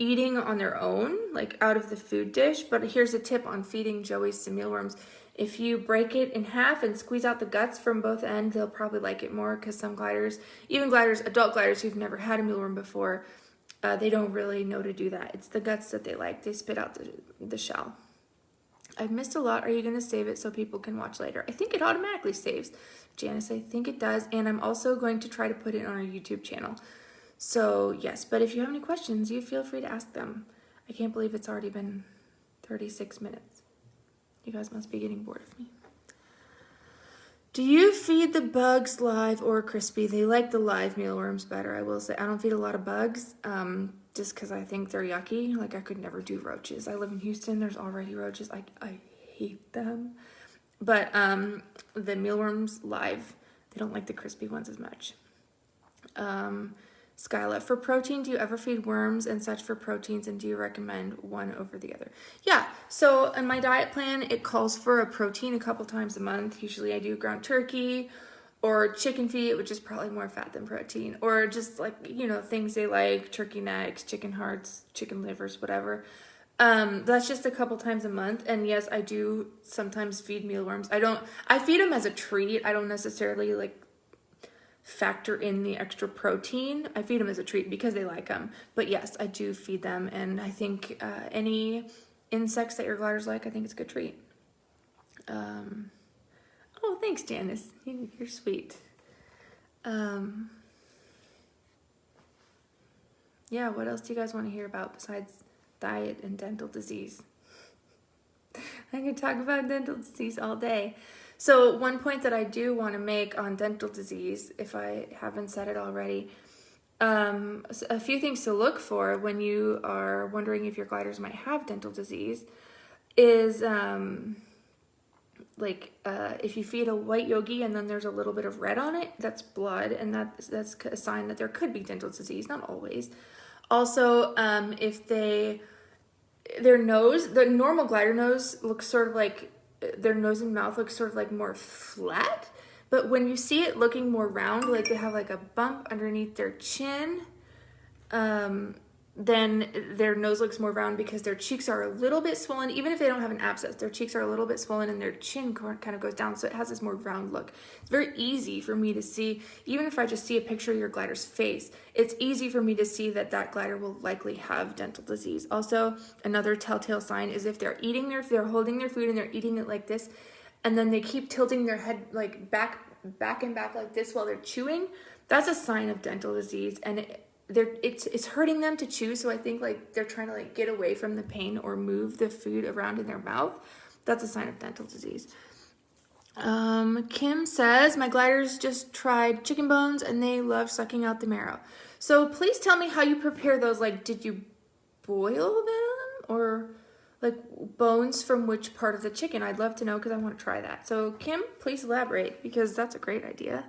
eating on their own, like out of the food dish. But here's a tip on feeding joeys to mealworms. If you break it in half and squeeze out the guts from both ends, they'll probably like it more, because some gliders, even gliders, adult gliders who've never had a mealworm before, they don't really know to do that. It's the guts that they like. They spit out the shell. I've missed a lot. Are you going to save it so people can watch later? I think it automatically saves. Janice, I think it does. And I'm also going to try to put it on our YouTube channel. So yes, but if you have any questions, you feel free to ask them. I can't believe it's already been 36 minutes. You guys must be getting bored of me. Do you feed the bugs live or crispy? They like the live mealworms better, I will say. I don't feed a lot of bugs, just because I think they're yucky. Like, I could never do roaches. I live in Houston. There's already roaches. I hate them. But the mealworms live, they don't like the crispy ones as much. Skyla, for protein, do you ever feed worms and such for proteins, and do you recommend one over the other? Yeah, so in my diet plan, it calls for a protein a couple times a month. Usually I do ground turkey or chicken feet, which is probably more fat than protein, or just like, you know, things they like, turkey necks, chicken hearts, chicken livers, whatever. That's just a couple times a month. And yes, I do sometimes feed mealworms. I feed them as a treat. I don't necessarily like factor in the extra protein. I feed them as a treat because they like them. But yes, I do feed them, and I think any insects that your gliders like, I think it's a good treat. Oh, thanks, Janice. You're sweet. Yeah, what else do you guys want to hear about besides diet and dental disease? I could talk about dental disease all day. So one point that I do want to make on dental disease, if I haven't said it already, a few things to look for when you are wondering if your gliders might have dental disease is if you feed a white yogi and then there's a little bit of red on it, that's blood, and that's a sign that there could be dental disease, not always. Also, if their nose, the normal glider nose looks sort of like, their nose and mouth looks sort of like more flat, but when you see it looking more round, like they have like a bump underneath their chin, then their nose looks more round because their cheeks are a little bit swollen. Even if they don't have an abscess, their cheeks are a little bit swollen and their chin kind of goes down, so it has this more round look. It's very easy for me to see, even if I just see a picture of your glider's face, it's easy for me to see that that glider will likely have dental disease. Also, another telltale sign is if they're holding their food and they're eating it like this, and then they keep tilting their head like back and back like this while they're chewing, that's a sign of dental disease, and it's hurting them to chew, so I think like they're trying to like get away from the pain or move the food around in their mouth. That's a sign of dental disease. Kim says, my gliders just tried chicken bones and they love sucking out the marrow. So please tell me how you prepare those. Like, did you boil them, or like bones from which part of the chicken? I'd love to know because I want to try that. So Kim, please elaborate, because that's a great idea.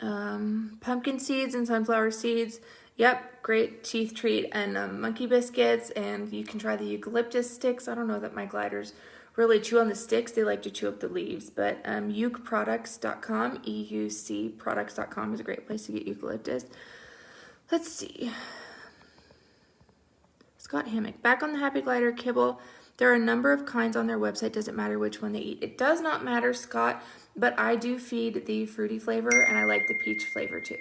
Pumpkin seeds and sunflower seeds. Yep, great teeth treat. And monkey biscuits, and you can try the eucalyptus sticks. I don't know that my gliders really chew on the sticks. They like to chew up the leaves. But eucproducts.com, EUC products.com is a great place to get eucalyptus. Let's see. Scott Hammock. Back on the Happy Glider Kibble. There are a number of kinds on their website. Does it matter which one they eat? It does not matter, Scott, but I do feed the fruity flavor, and I like the peach flavor too.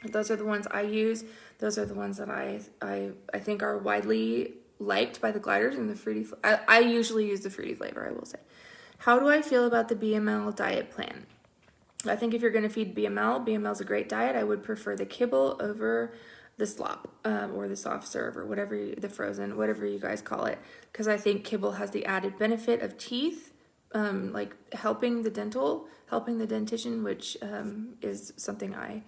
Those are the ones I use. Those are the ones that I think are widely liked by the gliders, and the fruity. I usually use the fruity flavor, I will say. How do I feel about the Bml Diet Plan? I think if you're going to feed BML is a great diet. I would prefer the Kibble over the slop, or the soft serve, or whatever, the frozen, whatever you guys call it, because I think Kibble has the added benefit of teeth, like helping the dentition, which is something I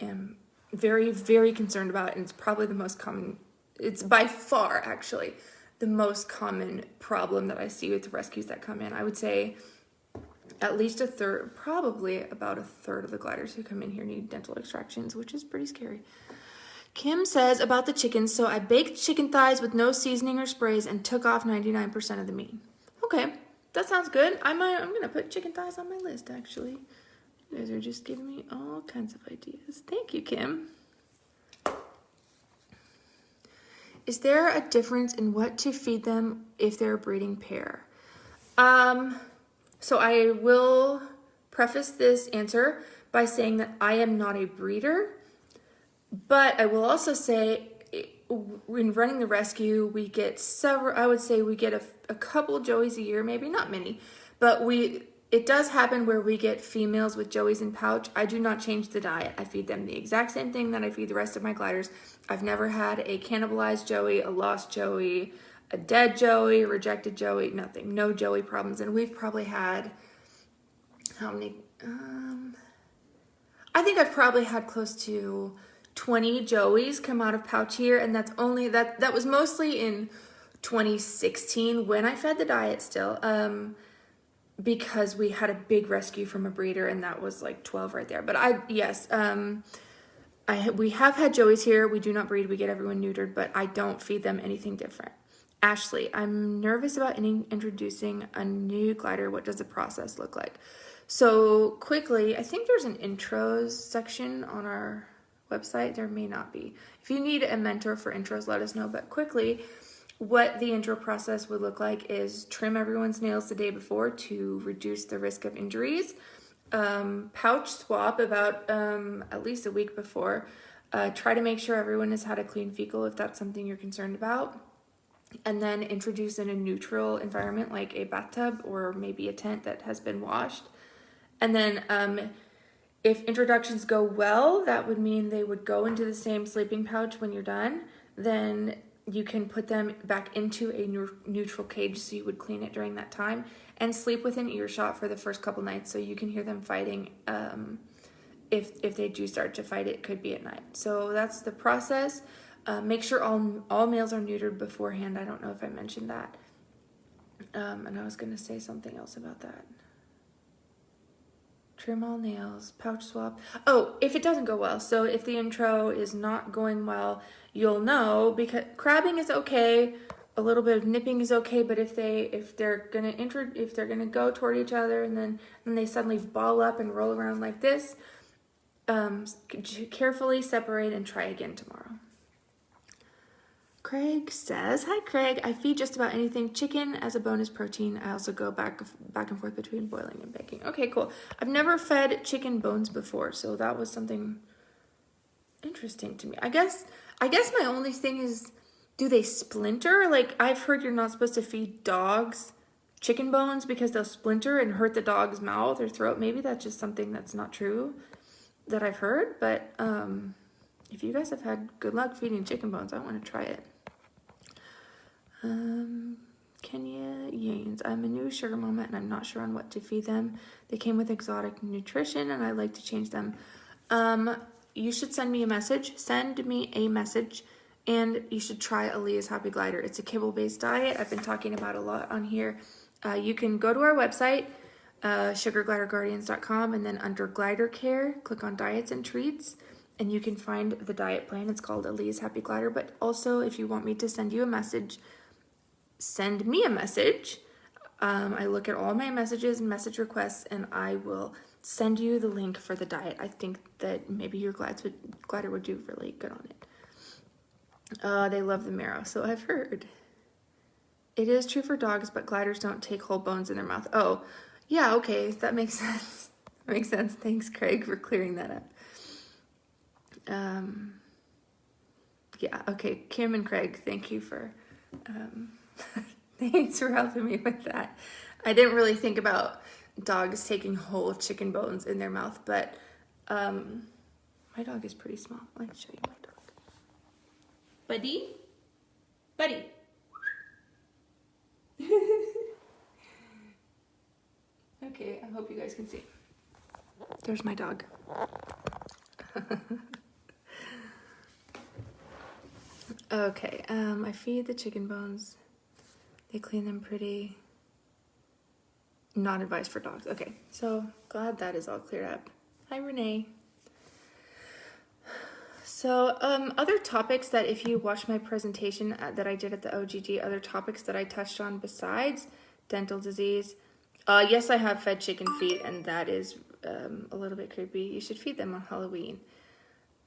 am very, very concerned about, and it's probably the most common, it's by far actually the most common problem that I see with rescues that come in. I would say at least a third, probably about a third of the gliders who come in here need dental extractions, which is pretty scary. Kim says about the chickens, so I baked chicken thighs with no seasoning or sprays and took off 99% of the meat. Okay, that sounds good. I'm going to put chicken thighs on my list, actually. You guys are just giving me all kinds of ideas. Thank you, Kim. Is there a difference in what to feed them if they're a breeding pair? So I will preface this answer by saying that I am not a breeder, but I will also say in running the rescue, we get several, I would say we get a couple joeys a year, maybe not many, but it does happen where we get females with joeys in pouch. I do not change the diet. I feed them the exact same thing that I feed the rest of my gliders. I've never had a cannibalized joey, a lost joey, a dead joey, a rejected joey, nothing. No joey problems. And we've probably had, how many? I think I've probably had close to 20 joeys come out of pouch here, and that's only, that was mostly in 2016 when I fed the diet still. Because we had a big rescue from a breeder, and that was like 12 right there. But we have had joeys here. We do not breed. We get everyone neutered, but I don't feed them anything different. Ashley, I'm nervous about introducing a new glider. What does the process look like? So quickly, I think there's an intros section on our website. There may not be. If you need a mentor for intros, let us know. But quickly, what the intro process would look like is trim everyone's nails the day before to reduce the risk of injuries. Pouch swap about at least a week before. Try to make sure everyone has had a clean fecal if that's something you're concerned about. And then introduce in a neutral environment like a bathtub or maybe a tent that has been washed. And then if introductions go well, that would mean they would go into the same sleeping pouch when you're done. Then you can put them back into a neutral cage, so you would clean it during that time and sleep within earshot for the first couple nights so you can hear them fighting. If they do start to fight, it could be at night. So that's the process. Make sure all males are neutered beforehand. I don't know if I mentioned that. And I was going to say something else about that. Trim all nails, pouch swap. Oh, if it doesn't go well, so if the intro is not going well, you'll know, because crabbing is okay, a little bit of nipping is okay, but if they're gonna go toward each other and then they suddenly ball up and roll around like this, carefully separate and try again tomorrow. Craig says, hi Craig, I feed just about anything. Chicken as a bonus protein. I also go back and forth between boiling and baking. Okay, cool. I've never fed chicken bones before, so that was something interesting to me. I guess my only thing is, do they splinter? Like, I've heard you're not supposed to feed dogs chicken bones because they'll splinter and hurt the dog's mouth or throat. Maybe that's just something that's not true that I've heard, but if you guys have had good luck feeding chicken bones, I want to try it. Kenya Yanes. I'm a new sugar mama and I'm not sure on what to feed them. They came with exotic nutrition and I like to change them. You should send me a message. Send me a message and you should try Alea's Happy Glider. It's a kibble-based diet. I've been talking about a lot on here. You can go to our website, sugargliderguardians.com, and then under glider care, click on diets and treats. And you can find the diet plan. It's called Alea's Happy Glider. But also, if you want me to send you a message, send me a message. I look at all my messages and message requests, and I will send you the link for the diet. I think that maybe your glider would do really good on it. They love the marrow, so I've heard. It is true for dogs, but gliders don't take whole bones in their mouth. Oh, yeah, okay, that makes sense. That makes sense. Thanks, Craig, for clearing that up. Yeah, okay, Kim and Craig, thank you for thanks for helping me with that. I didn't really think about dogs taking whole chicken bones in their mouth, but my dog is pretty small. Let me show you my dog. Buddy. Okay, I hope you guys can see. There's my dog. Okay, I feed the chicken bones. They clean them pretty. Not advised for dogs. Okay, so glad that is all cleared up. Hi, Renee. So, other topics that if you watch my presentation that I did at the OGG, other topics that I touched on besides dental disease. Yes, I have fed chicken feet, and that is a little bit creepy. You should feed them on Halloween.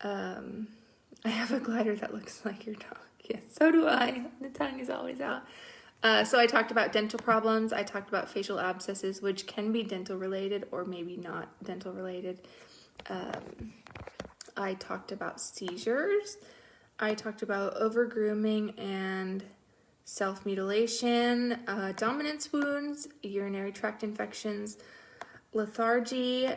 I have a glider that looks like your dog. Yes, so do I. The tongue is always out. So I talked about dental problems. I talked about facial abscesses, which can be dental related or maybe not dental related. I talked about seizures. I talked about over-grooming and self-mutilation, dominance wounds, urinary tract infections, lethargy,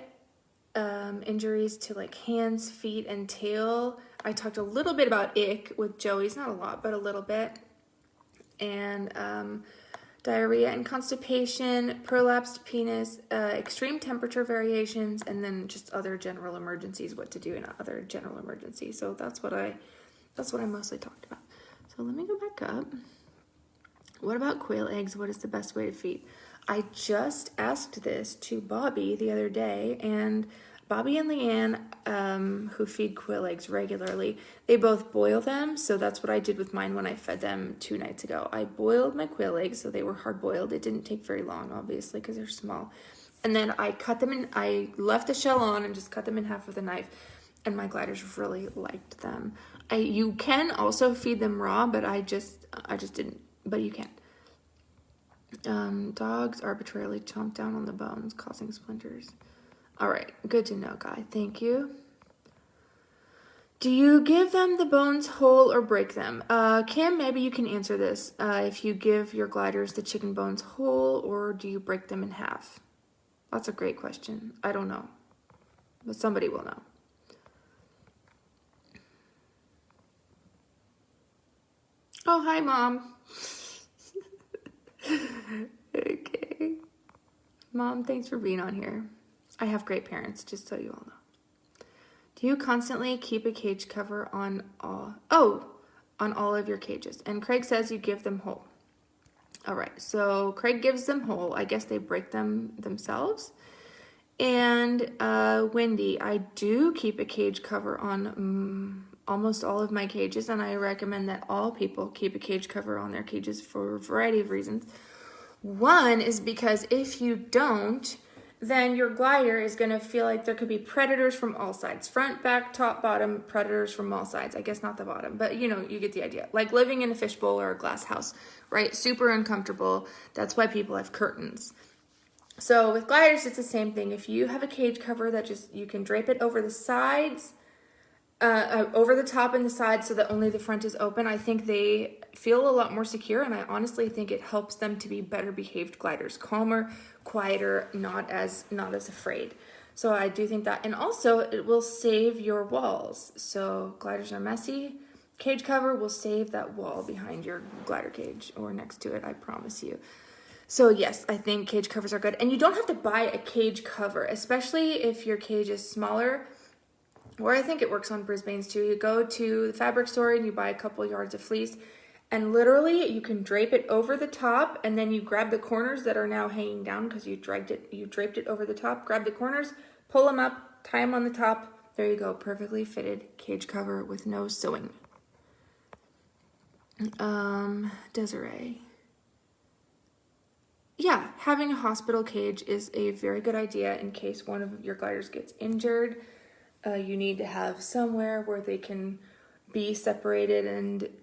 injuries to like hands, feet, and tail. I talked a little bit about ick with Joey's, not a lot, but a little bit. And diarrhea and constipation, prolapsed penis, extreme temperature variations, and then just other general emergencies, what to do in other general emergencies. So that's what I mostly talked about. So let me go back up. What about quail eggs? What is the best way to feed? I just asked this to Bobby the other day, and Bobby and Leanne, who feed quail eggs regularly, they both boil them. So that's what I did with mine when I fed them 2 nights ago. I boiled my quail eggs, so they were hard boiled. It didn't take very long, obviously, because they're small. And then I cut them in, I left the shell on and just cut them in half with a knife. And my gliders really liked them. You can also feed them raw, but I just didn't, but you can. Dogs arbitrarily chomp down on the bones, causing splinters. All right, good to know, Guy. Thank you. Do you give them the bones whole or break them? Kim, maybe you can answer this. If you give your gliders the chicken bones whole, or do you break them in half? That's a great question. I don't know, but somebody will know. Oh, hi, Mom. Okay. Mom, thanks for being on here. I have great parents, just so you all know. Do you constantly keep a cage cover on all of your cages? And Craig says you give them whole. All right, so Craig gives them whole. I guess they break them themselves. And Wendy, I do keep a cage cover on almost all of my cages, and I recommend that all people keep a cage cover on their cages for a variety of reasons. One is because if you don't, then your glider is going to feel like there could be predators from all sides. Front, back, top, bottom, predators from all sides. I guess not the bottom, but you know, you get the idea. Like living in a fishbowl or a glass house, right? Super uncomfortable. That's why people have curtains. So with gliders, it's the same thing. If you have a cage cover that you can drape it over the sides, over the top and the sides so that only the front is open, I think they feel a lot more secure, and I honestly think it helps them to be better behaved gliders, calmer, quieter, not as afraid. So I do think that, and also it will save your walls. So gliders are messy. Cage cover will save that wall behind your glider cage or next to it, I promise you. So yes, I think cage covers are good, and you don't have to buy a cage cover, especially if your cage is smaller. Or I think it works on Brisbane's too. You go to the fabric store and you buy a couple yards of fleece, and literally you can drape it over the top, and then you grab the corners that are now hanging down because you draped it over the top. Grab the corners, pull them up, tie them on the top. There you go, perfectly fitted cage cover with no sewing. Desiree. Yeah, having a hospital cage is a very good idea in case one of your gliders gets injured. You need to have somewhere where they can be separated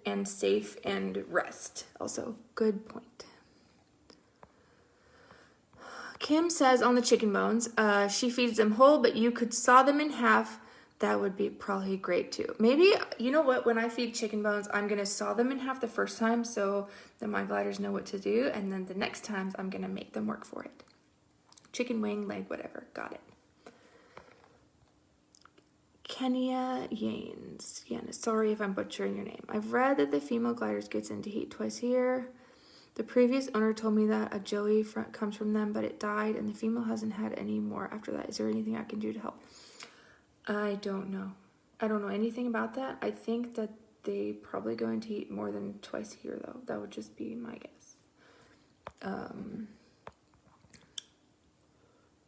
and safe and rest. Also, good point. Kim says on the chicken bones, she feeds them whole, but you could saw them in half. That would be probably great too. Maybe, you know what, when I feed chicken bones, I'm going to saw them in half the first time so that my gliders know what to do, and then the next times I'm going to make them work for it. Chicken wing, leg, whatever. Got it. Kenya Yanes. Sorry if I'm butchering your name. I've read that the female gliders gets into heat twice a year. The previous owner told me that a joey comes from them, but it died, and the female hasn't had any more after that. Is there anything I can do to help? I don't know. I don't know anything about that. I think that they probably go into heat more than twice a year, though. That would just be my guess.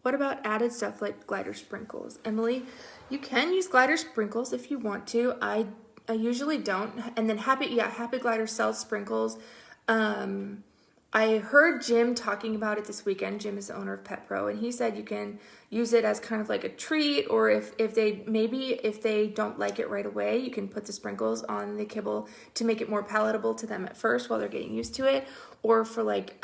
What about added stuff like glider sprinkles? Emily, you can use glider sprinkles if you want to. I usually don't. And then Happy Glider sells sprinkles. I I heard Jim talking about it this weekend. Jim is the owner of Pet Pro, and he said you can use it as kind of like a treat, or if they don't like it right away, you can put the sprinkles on the kibble to make it more palatable to them at first while they're getting used to it, or for like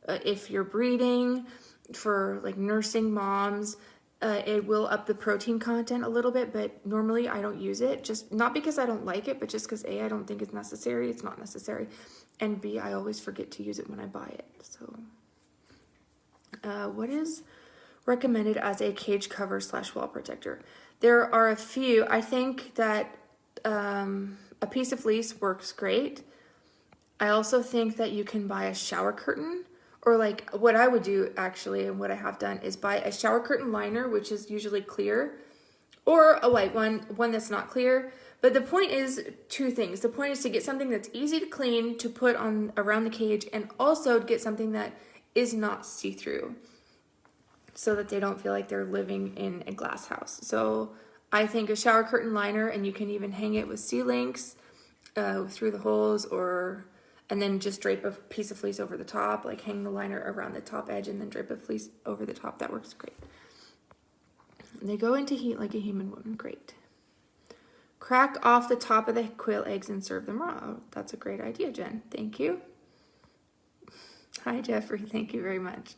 if you're breeding, for like nursing moms. It will up the protein content a little bit, but normally I don't use it. Just not because I don't like it, but just because A, I don't think it's necessary. It's not necessary. And B, I always forget to use it when I buy it. So what is recommended as a cage cover / wall protector? There are a few. I think that a piece of fleece works great. I also think that you can buy a shower curtain. Or like what I would do actually, and what I have done, is buy a shower curtain liner, which is usually clear, or a white one that's not clear. But the point is two things. The point is to get something that's easy to clean, to put on around the cage, and also to get something that is not see-through, so that they don't feel like they're living in a glass house. So I think a shower curtain liner, and you can even hang it with C-links through the holes, and then just drape a piece of fleece over the top, like hang the liner around the top edge and then drape a fleece over the top. That works great. They go into heat like a human woman. Great. Crack off the top of the quail eggs and serve them raw. Oh, that's a great idea, Jen. Thank you. Hi, Jeffrey. Thank you very much.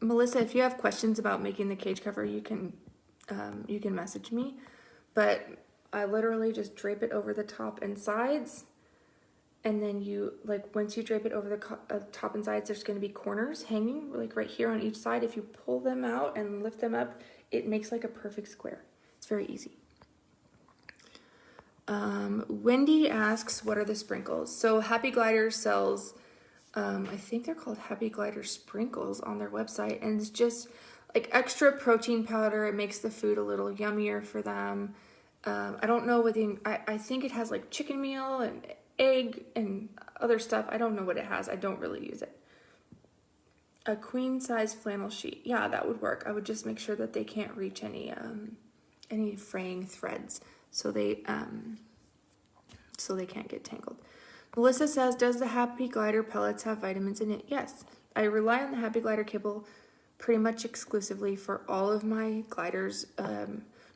Melissa, if you have questions about making the cage cover, you can message me. But I literally just drape it over the top and sides, and then once you drape it over the top and sides, there's going to be corners hanging like right here on each side. If you pull them out and lift them up, it makes like a perfect square. It's very easy. Wendy asks, what are the sprinkles? So Happy Glider sells, I think they're called Happy Glider sprinkles on their website, and it's just like extra protein powder. It makes the food a little yummier for them. I don't know what I think it has like chicken meal and egg and other stuff. I don't know what it has. I don't really use it. A queen size flannel sheet. Yeah, that would work. I would just make sure that they can't reach any fraying threads, so they can't get tangled. Melissa says, does the Happy Glider pellets have vitamins in it? Yes. I rely on the Happy Glider kibble pretty much exclusively for all of my gliders'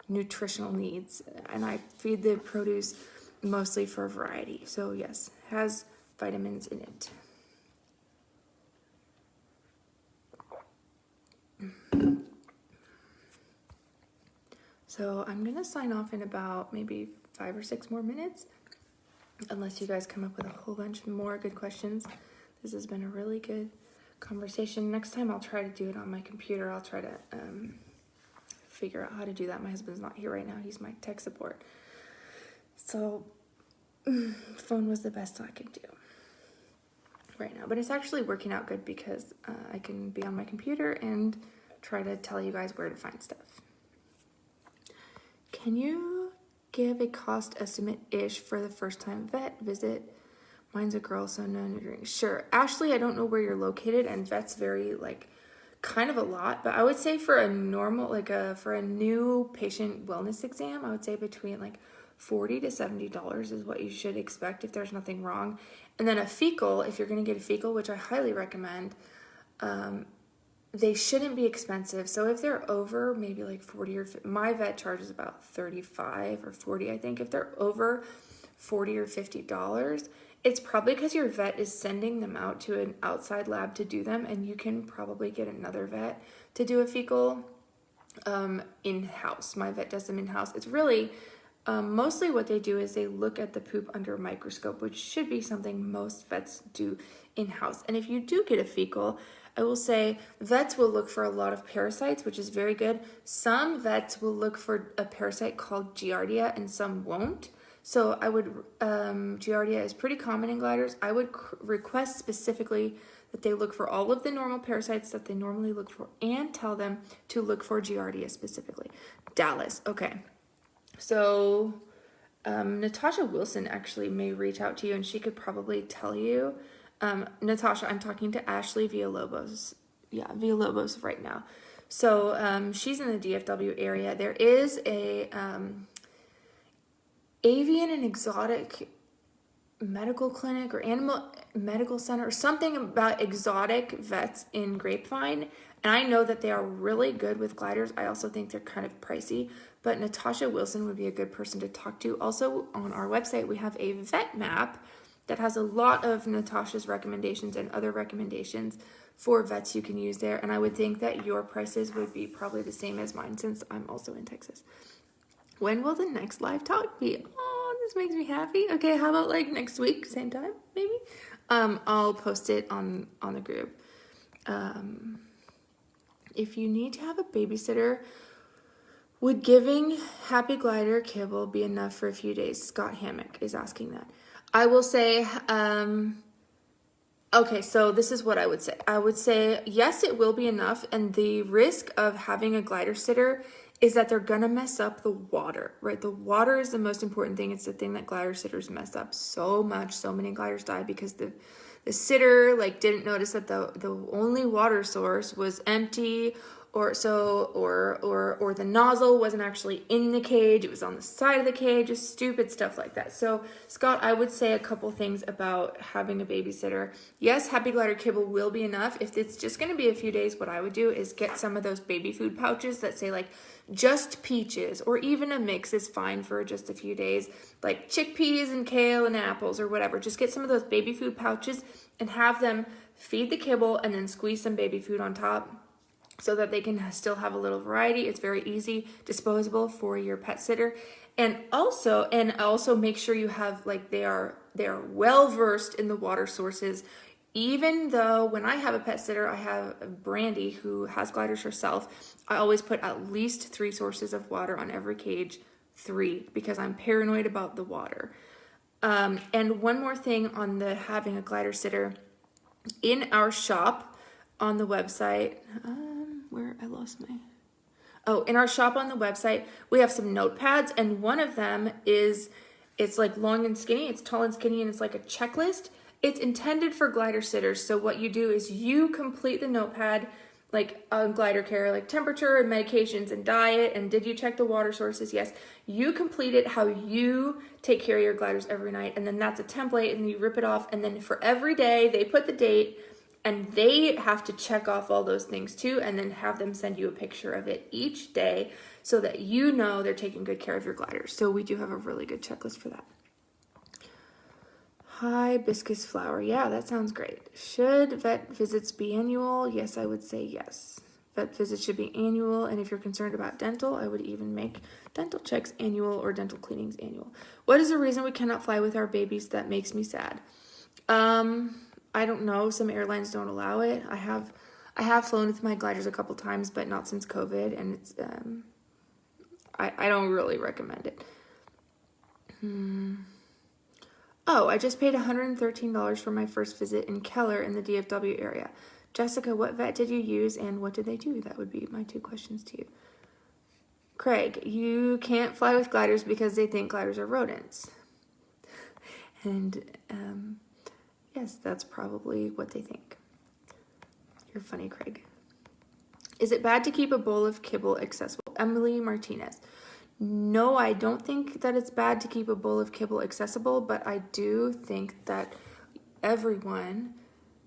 nutritional needs, and I feed the produce mostly for variety. So yes, has vitamins in it. So I'm gonna sign off in about maybe 5 or 6 more minutes, unless you guys come up with a whole bunch more good questions. This has been a really good conversation. Next time I'll try to do it on my computer. I'll try to figure out how to do that. My husband's not here right now. He's my tech support. So phone was the best I could do right now. But it's actually working out good because I can be on my computer and try to tell you guys where to find stuff. Can you give a cost estimate-ish for the first-time vet visit? Mine's a girl, so no neutering. Sure. Ashley, I don't know where you're located, and vets vary kind of a lot, but I would say for a normal, for a new patient wellness exam, I would say between $40 to $70 is what you should expect if there's nothing wrong. And then a fecal, if you're going to get a fecal, which I highly recommend, they shouldn't be expensive. So if they're over maybe 40 or 50, my vet charges about 35 or 40, I think. If they're over 40 or $50, it's probably because your vet is sending them out to an outside lab to do them, and you can probably get another vet to do a fecal in-house. My vet does them in-house. It's really mostly what they do is they look at the poop under a microscope, which should be something most vets do in-house. And if you do get a fecal, I will say vets will look for a lot of parasites, which is very good. Some vets will look for a parasite called Giardia, and some won't. So I would, Giardia is pretty common in gliders. I would request specifically that they look for all of the normal parasites that they normally look for, and tell them to look for Giardia specifically. Dallas, okay. So Natasha Wilson actually may reach out to you, and she could probably tell you. Natasha, I'm talking to Ashley Villalobos. Yeah, Villalobos right now. So she's in the DFW area. There is a avian and exotic medical clinic or animal medical center or something about exotic vets in Grapevine. And I know that they are really good with gliders. I also think they're kind of pricey, but Natasha Wilson would be a good person to talk to. Also, on our website, we have a vet map that has a lot of Natasha's recommendations and other recommendations for vets you can use there. And I would think that your prices would be probably the same as mine since I'm also in Texas. When will the next live talk be? Oh, this makes me happy. Okay, how about like next week, same time, maybe? I'll post it on the group. If you need to have a babysitter, would giving Happy Glider Kibble be enough for a few days? Scott Hammock is asking that. I will say, okay, so this is what I would say. I would say, yes, it will be enough. And the risk of having a glider sitter is that they're going to mess up the water, right? The water is the most important thing. It's the thing that glider sitters mess up so much. So many gliders die because the sitter like didn't notice that the only water source was empty, or the nozzle wasn't actually in the cage, it was on the side of the cage, just stupid stuff like that. So Scott, I would say a couple things about having a babysitter. Yes, Happy Glider Kibble will be enough. If it's just going to be a few days, what I would do is get some of those baby food pouches that say like just peaches, or even a mix is fine for just a few days, like chickpeas and kale and apples or whatever. Just get some of those baby food pouches and have them feed the kibble and then squeeze some baby food on top, so that they can still have a little variety. It's very easy, disposable for your pet sitter. And also make sure you have, like, they are well versed in the water sources. Even though when I have a pet sitter, I have Brandy who has gliders herself, I always put at least 3 sources of water on every cage, 3, because I'm paranoid about the water. And one more thing on the having a glider sitter, in our shop on the website, in our shop on the website, we have some notepads, and one of them is, it's like long and skinny, it's tall and skinny, and it's like a checklist. It's intended for glider sitters. So what you do is you complete the notepad, like glider care, like temperature and medications and diet, and did you check the water sources? Yes. You complete it how you take care of your gliders every night, and then that's a template, and you rip it off, and then for every day, they put the date, and they have to check off all those things too, and then have them send you a picture of it each day so that you know they're taking good care of your gliders. So we do have a really good checklist for that. Hibiscus flower. Yeah, that sounds great. Should vet visits be annual? Yes, I would say yes. Vet visits should be annual, and if you're concerned about dental, I would even make dental checks annual or dental cleanings annual. What is the reason we cannot fly with our babies? That makes me sad. I don't know. Some airlines don't allow it. I have flown with my gliders a couple times, but not since COVID, and it's I don't really recommend it. Oh, I just paid $113 for my first visit in Keller in the DFW area. Jessica, what vet did you use and what did they do? That would be my 2 questions to you. Craig, you can't fly with gliders because they think gliders are rodents. And yes, that's probably what they think. You're funny, Craig. Is it bad to keep a bowl of kibble accessible? Emily Martinez. No, I don't think that it's bad to keep a bowl of kibble accessible, but I do think that everyone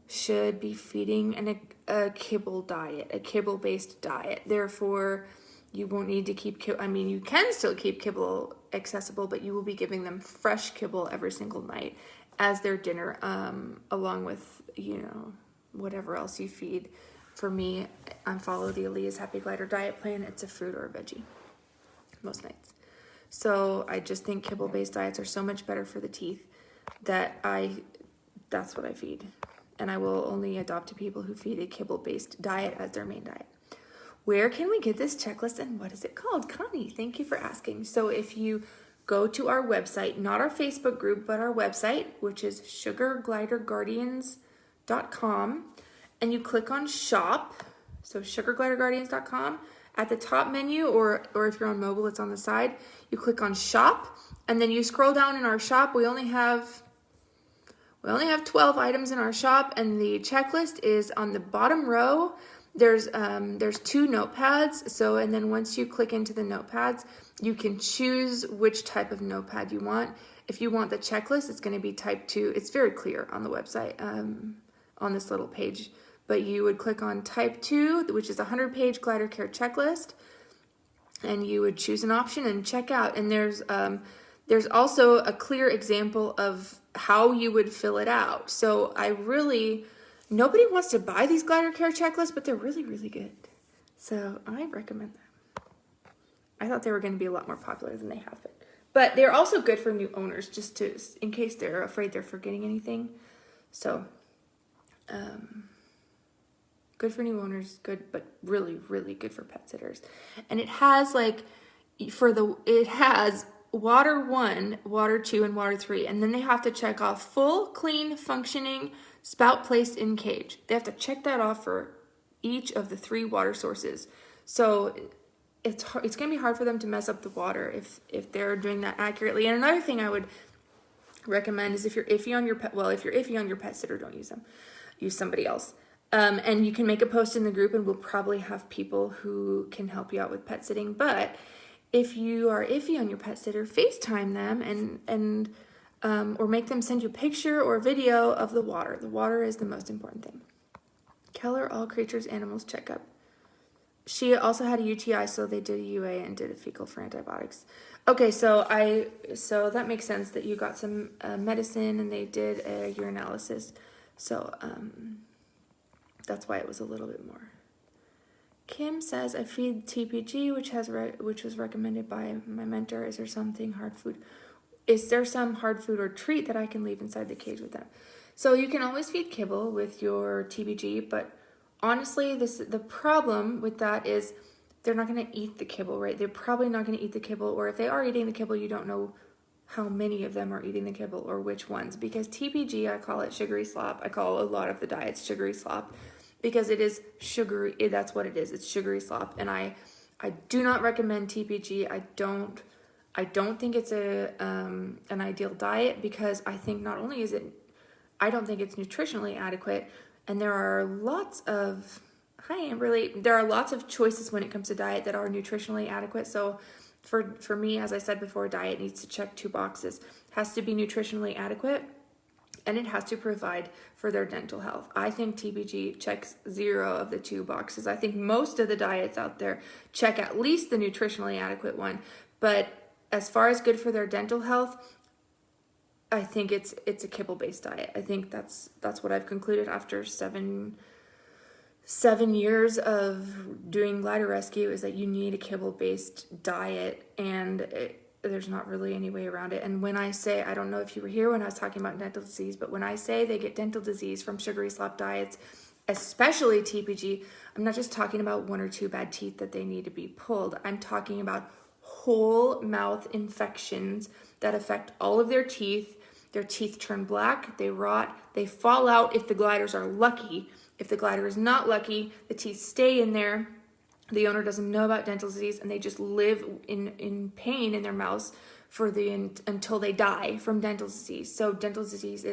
should be feeding a kibble diet, a kibble-based diet. Therefore, you won't need to keep kibble. I mean, you can still keep kibble accessible, but you will be giving them fresh kibble every single night as their dinner, along with, whatever else you feed. For me, I follow the Alea's Happy Glider Diet Plan. It's a fruit or a veggie most nights. So I just think kibble-based diets are so much better for the teeth that that's what I feed. And I will only adopt to people who feed a kibble-based diet as their main diet. Where can we get this checklist and what is it called? Connie, thank you for asking. So if you go to our website, not our Facebook group, but our website, which is sugargliderguardians.com, and you click on shop, so sugargliderguardians.com, at the top menu, or if you're on mobile, it's on the side, you click on shop, and then you scroll down in our shop. We only have 12 items in our shop, and the checklist is on the bottom row. There's 2 notepads. So, and then once you click into the notepads, you can choose which type of notepad you want. if you want the checklist, it's going to be type 2. It's very clear on the website, on this little page. But you would click on type 2, which is a 100-page glider care checklist, and you would choose an option and check out. And there's also a clear example of how you would fill it out. So nobody wants to buy these glider care checklists, but they're really, really good. So I recommend them. I thought they were going to be a lot more popular than they have been. But they're also good for new owners, just in case they're afraid they're forgetting anything. So, good for new owners, good, but really, really good for pet sitters. And it has it has water 1, water 2, and water 3. And then they have to check off full, clean, functioning, spout placed in cage. They have to check that off for each of the 3 water sources. So it's going to be hard for them to mess up the water if they're doing that accurately. And another thing I would recommend is if you're iffy on your pet sitter, don't use them. Use somebody else. And you can make a post in the group, and we'll probably have people who can help you out with pet sitting. But if you are iffy on your pet sitter, FaceTime them and or make them send you a picture or video of the water. The water is the most important thing. Keller All Creatures Animals Checkup. She also had a UTI, so they did a UA and did a fecal for antibiotics. Okay, so that makes sense that you got some medicine and they did a urinalysis. So that's why it was a little bit more. Kim says, I feed TPG, which was recommended by my mentor. Is there something hard food? Is there some hard food or treat that I can leave inside the cage with them? So you can always feed kibble with your TPG, but honestly, the problem with that is they're not going to eat the kibble, right? They're probably not going to eat the kibble, or if they are eating the kibble, you don't know how many of them are eating the kibble or which ones. Because TPG, I call it sugary slop. I call a lot of the diets sugary slop because it is sugary. That's what it is. It's sugary slop, and I do not recommend TPG. I don't think it's an ideal diet because I think not only is it, I don't think it's nutritionally adequate, and there are lots of choices when it comes to diet that are nutritionally adequate. So for me, as I said before, diet needs to check 2 boxes. It has to be nutritionally adequate, and it has to provide for their dental health. I think TPG checks 0 of the 2 boxes. I think most of the diets out there check at least the nutritionally adequate one, but as far as good for their dental health, I think it's a kibble-based diet. I think that's what I've concluded after 7 years of doing glider rescue, is that you need a kibble-based diet, and there's not really any way around it. And when I say, I don't know if you were here when I was talking about dental disease, but when I say they get dental disease from sugary slop diets, especially TPG, I'm not just talking about 1 or 2 bad teeth that they need to be pulled. I'm talking about whole mouth infections that affect all of their teeth. Their teeth turn black, they rot, they fall out if the gliders are lucky. If the glider is not lucky, the teeth stay in there. The owner doesn't know about dental disease, and they just live in pain in their mouths until they die from dental disease. So dental disease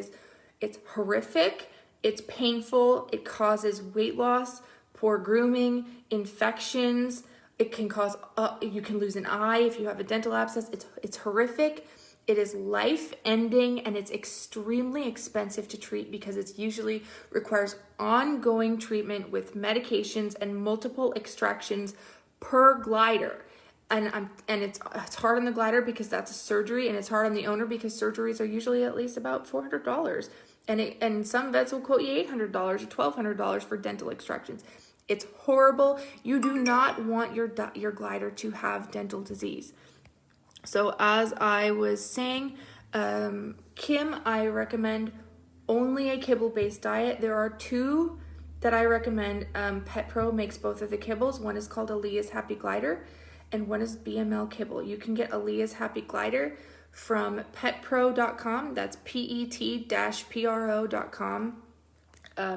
it's horrific, it's painful, it causes weight loss, poor grooming, infections. It can cause, you can lose an eye if you have a dental abscess. It's horrific. It is life-ending, and it's extremely expensive to treat because it usually requires ongoing treatment with medications and multiple extractions per glider. And it's hard on the glider because that's a surgery, and it's hard on the owner because surgeries are usually at least about $400. And some vets will quote you $800 or $1,200 for dental extractions. It's horrible. You do not want your glider to have dental disease. So as I was saying, Kim, I recommend only a kibble-based diet. There are 2 that I recommend. Pet Pro makes both of the kibbles. One is called Alea's Happy Glider, and one is BML Kibble. You can get Alea's Happy Glider from petpro.com. That's pet-pro.com.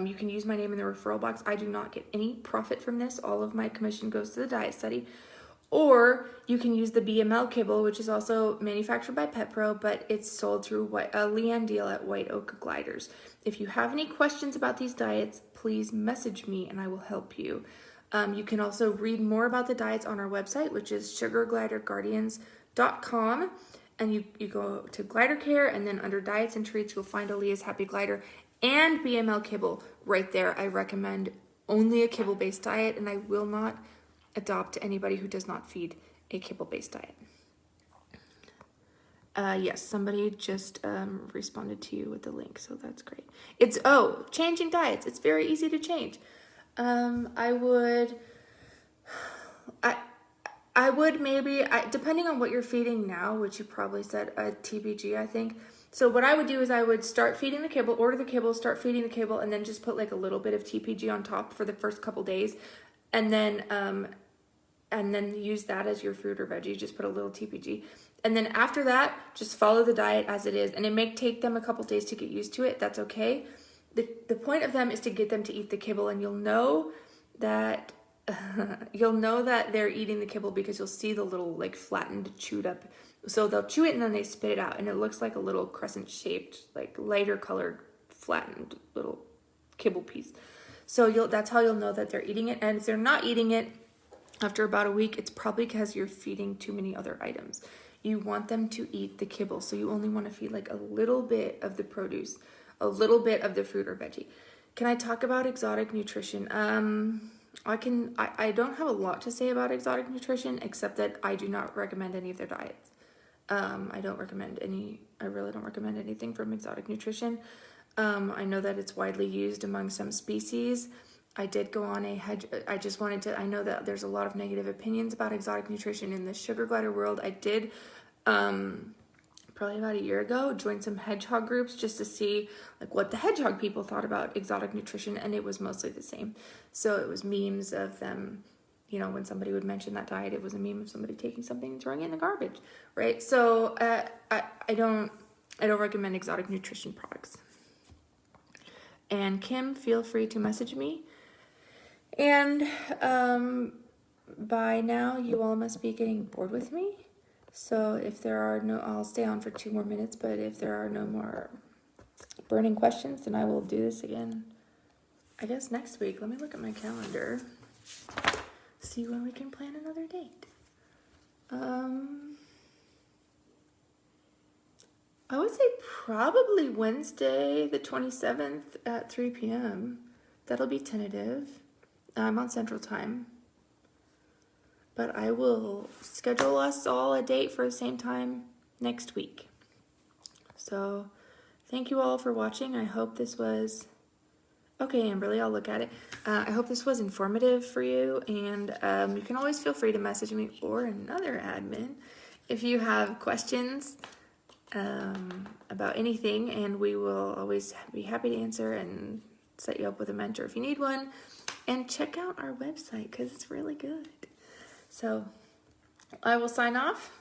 You can use my name in the referral box. I do not get any profit from this. All of my commission goes to the diet study. Or you can use the BML Kibble, which is also manufactured by Pet Pro, but it's sold through a Leanne deal at White Oak Gliders. If you have any questions about these diets, please message me and I will help you. You can also read more about the diets on our website, which is sugargliderguardians.com. and you go to glider care, and then under diets and treats, you'll find Alea's Happy Glider and BML Kibble right there. I recommend only a kibble-based diet, and I will not adopt anybody who does not feed a kibble-based diet. Yes, somebody just responded to you with the link, so that's great. It's, changing diets. It's very easy to change. I would maybe, depending on what you're feeding now, which you probably said a TBG, I think. So what I would do is I would start feeding the kibble, order the kibble, start feeding the kibble, and then just put like a little bit of TPG on top for the first couple days. And then use that as your fruit or veggie. Just put a little TPG. And then after that, just follow the diet as it is. And it may take them a couple days to get used to it. That's okay. The point of them is to get them to eat the kibble, and you'll know that they're eating the kibble because you'll see the little like flattened, chewed up. So they'll chew it and then they spit it out, and it looks like a little crescent shaped, like lighter colored, flattened little kibble piece. So that's how you'll know that they're eating it. And if they're not eating it after about a week, it's probably because you're feeding too many other items. You want them to eat the kibble, so you only want to feed like a little bit of the produce, a little bit of the fruit or veggie. Can I talk about exotic nutrition? I don't have a lot to say about exotic nutrition, except that I do not recommend any of their diets. I really don't recommend anything from exotic nutrition. I know that it's widely used among some species. I did go on a hedge. I know that there's a lot of negative opinions about exotic nutrition in the sugar glider world. I did, probably about a year ago, join some hedgehog groups just to see like what the hedgehog people thought about exotic nutrition, and it was mostly the same. So it was memes of them, when somebody would mention that diet, it was a meme of somebody taking something and throwing it in the garbage, right? So I don't recommend exotic nutrition products. And Kim, feel free to message me. And by now, you all must be getting bored with me. So if there are I'll stay on for 2 more minutes, but if there are no more burning questions, then I will do this again, I guess, next week. Let me look at my calendar, see when we can plan another date. I would say probably Wednesday, the 27th at 3 p.m. That'll be tentative. I'm on Central Time. But I will schedule us all a date for the same time next week. So thank you all for watching. I hope this was... Okay, Amberly, I'll look at it. I hope this was informative for you. And you can always feel free to message me or another admin if you have questions about anything, and we will always be happy to answer and set you up with a mentor if you need one. And check out our website because it's really good. So I will sign off.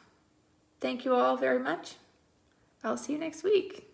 Thank you all very much. I'll see you next week.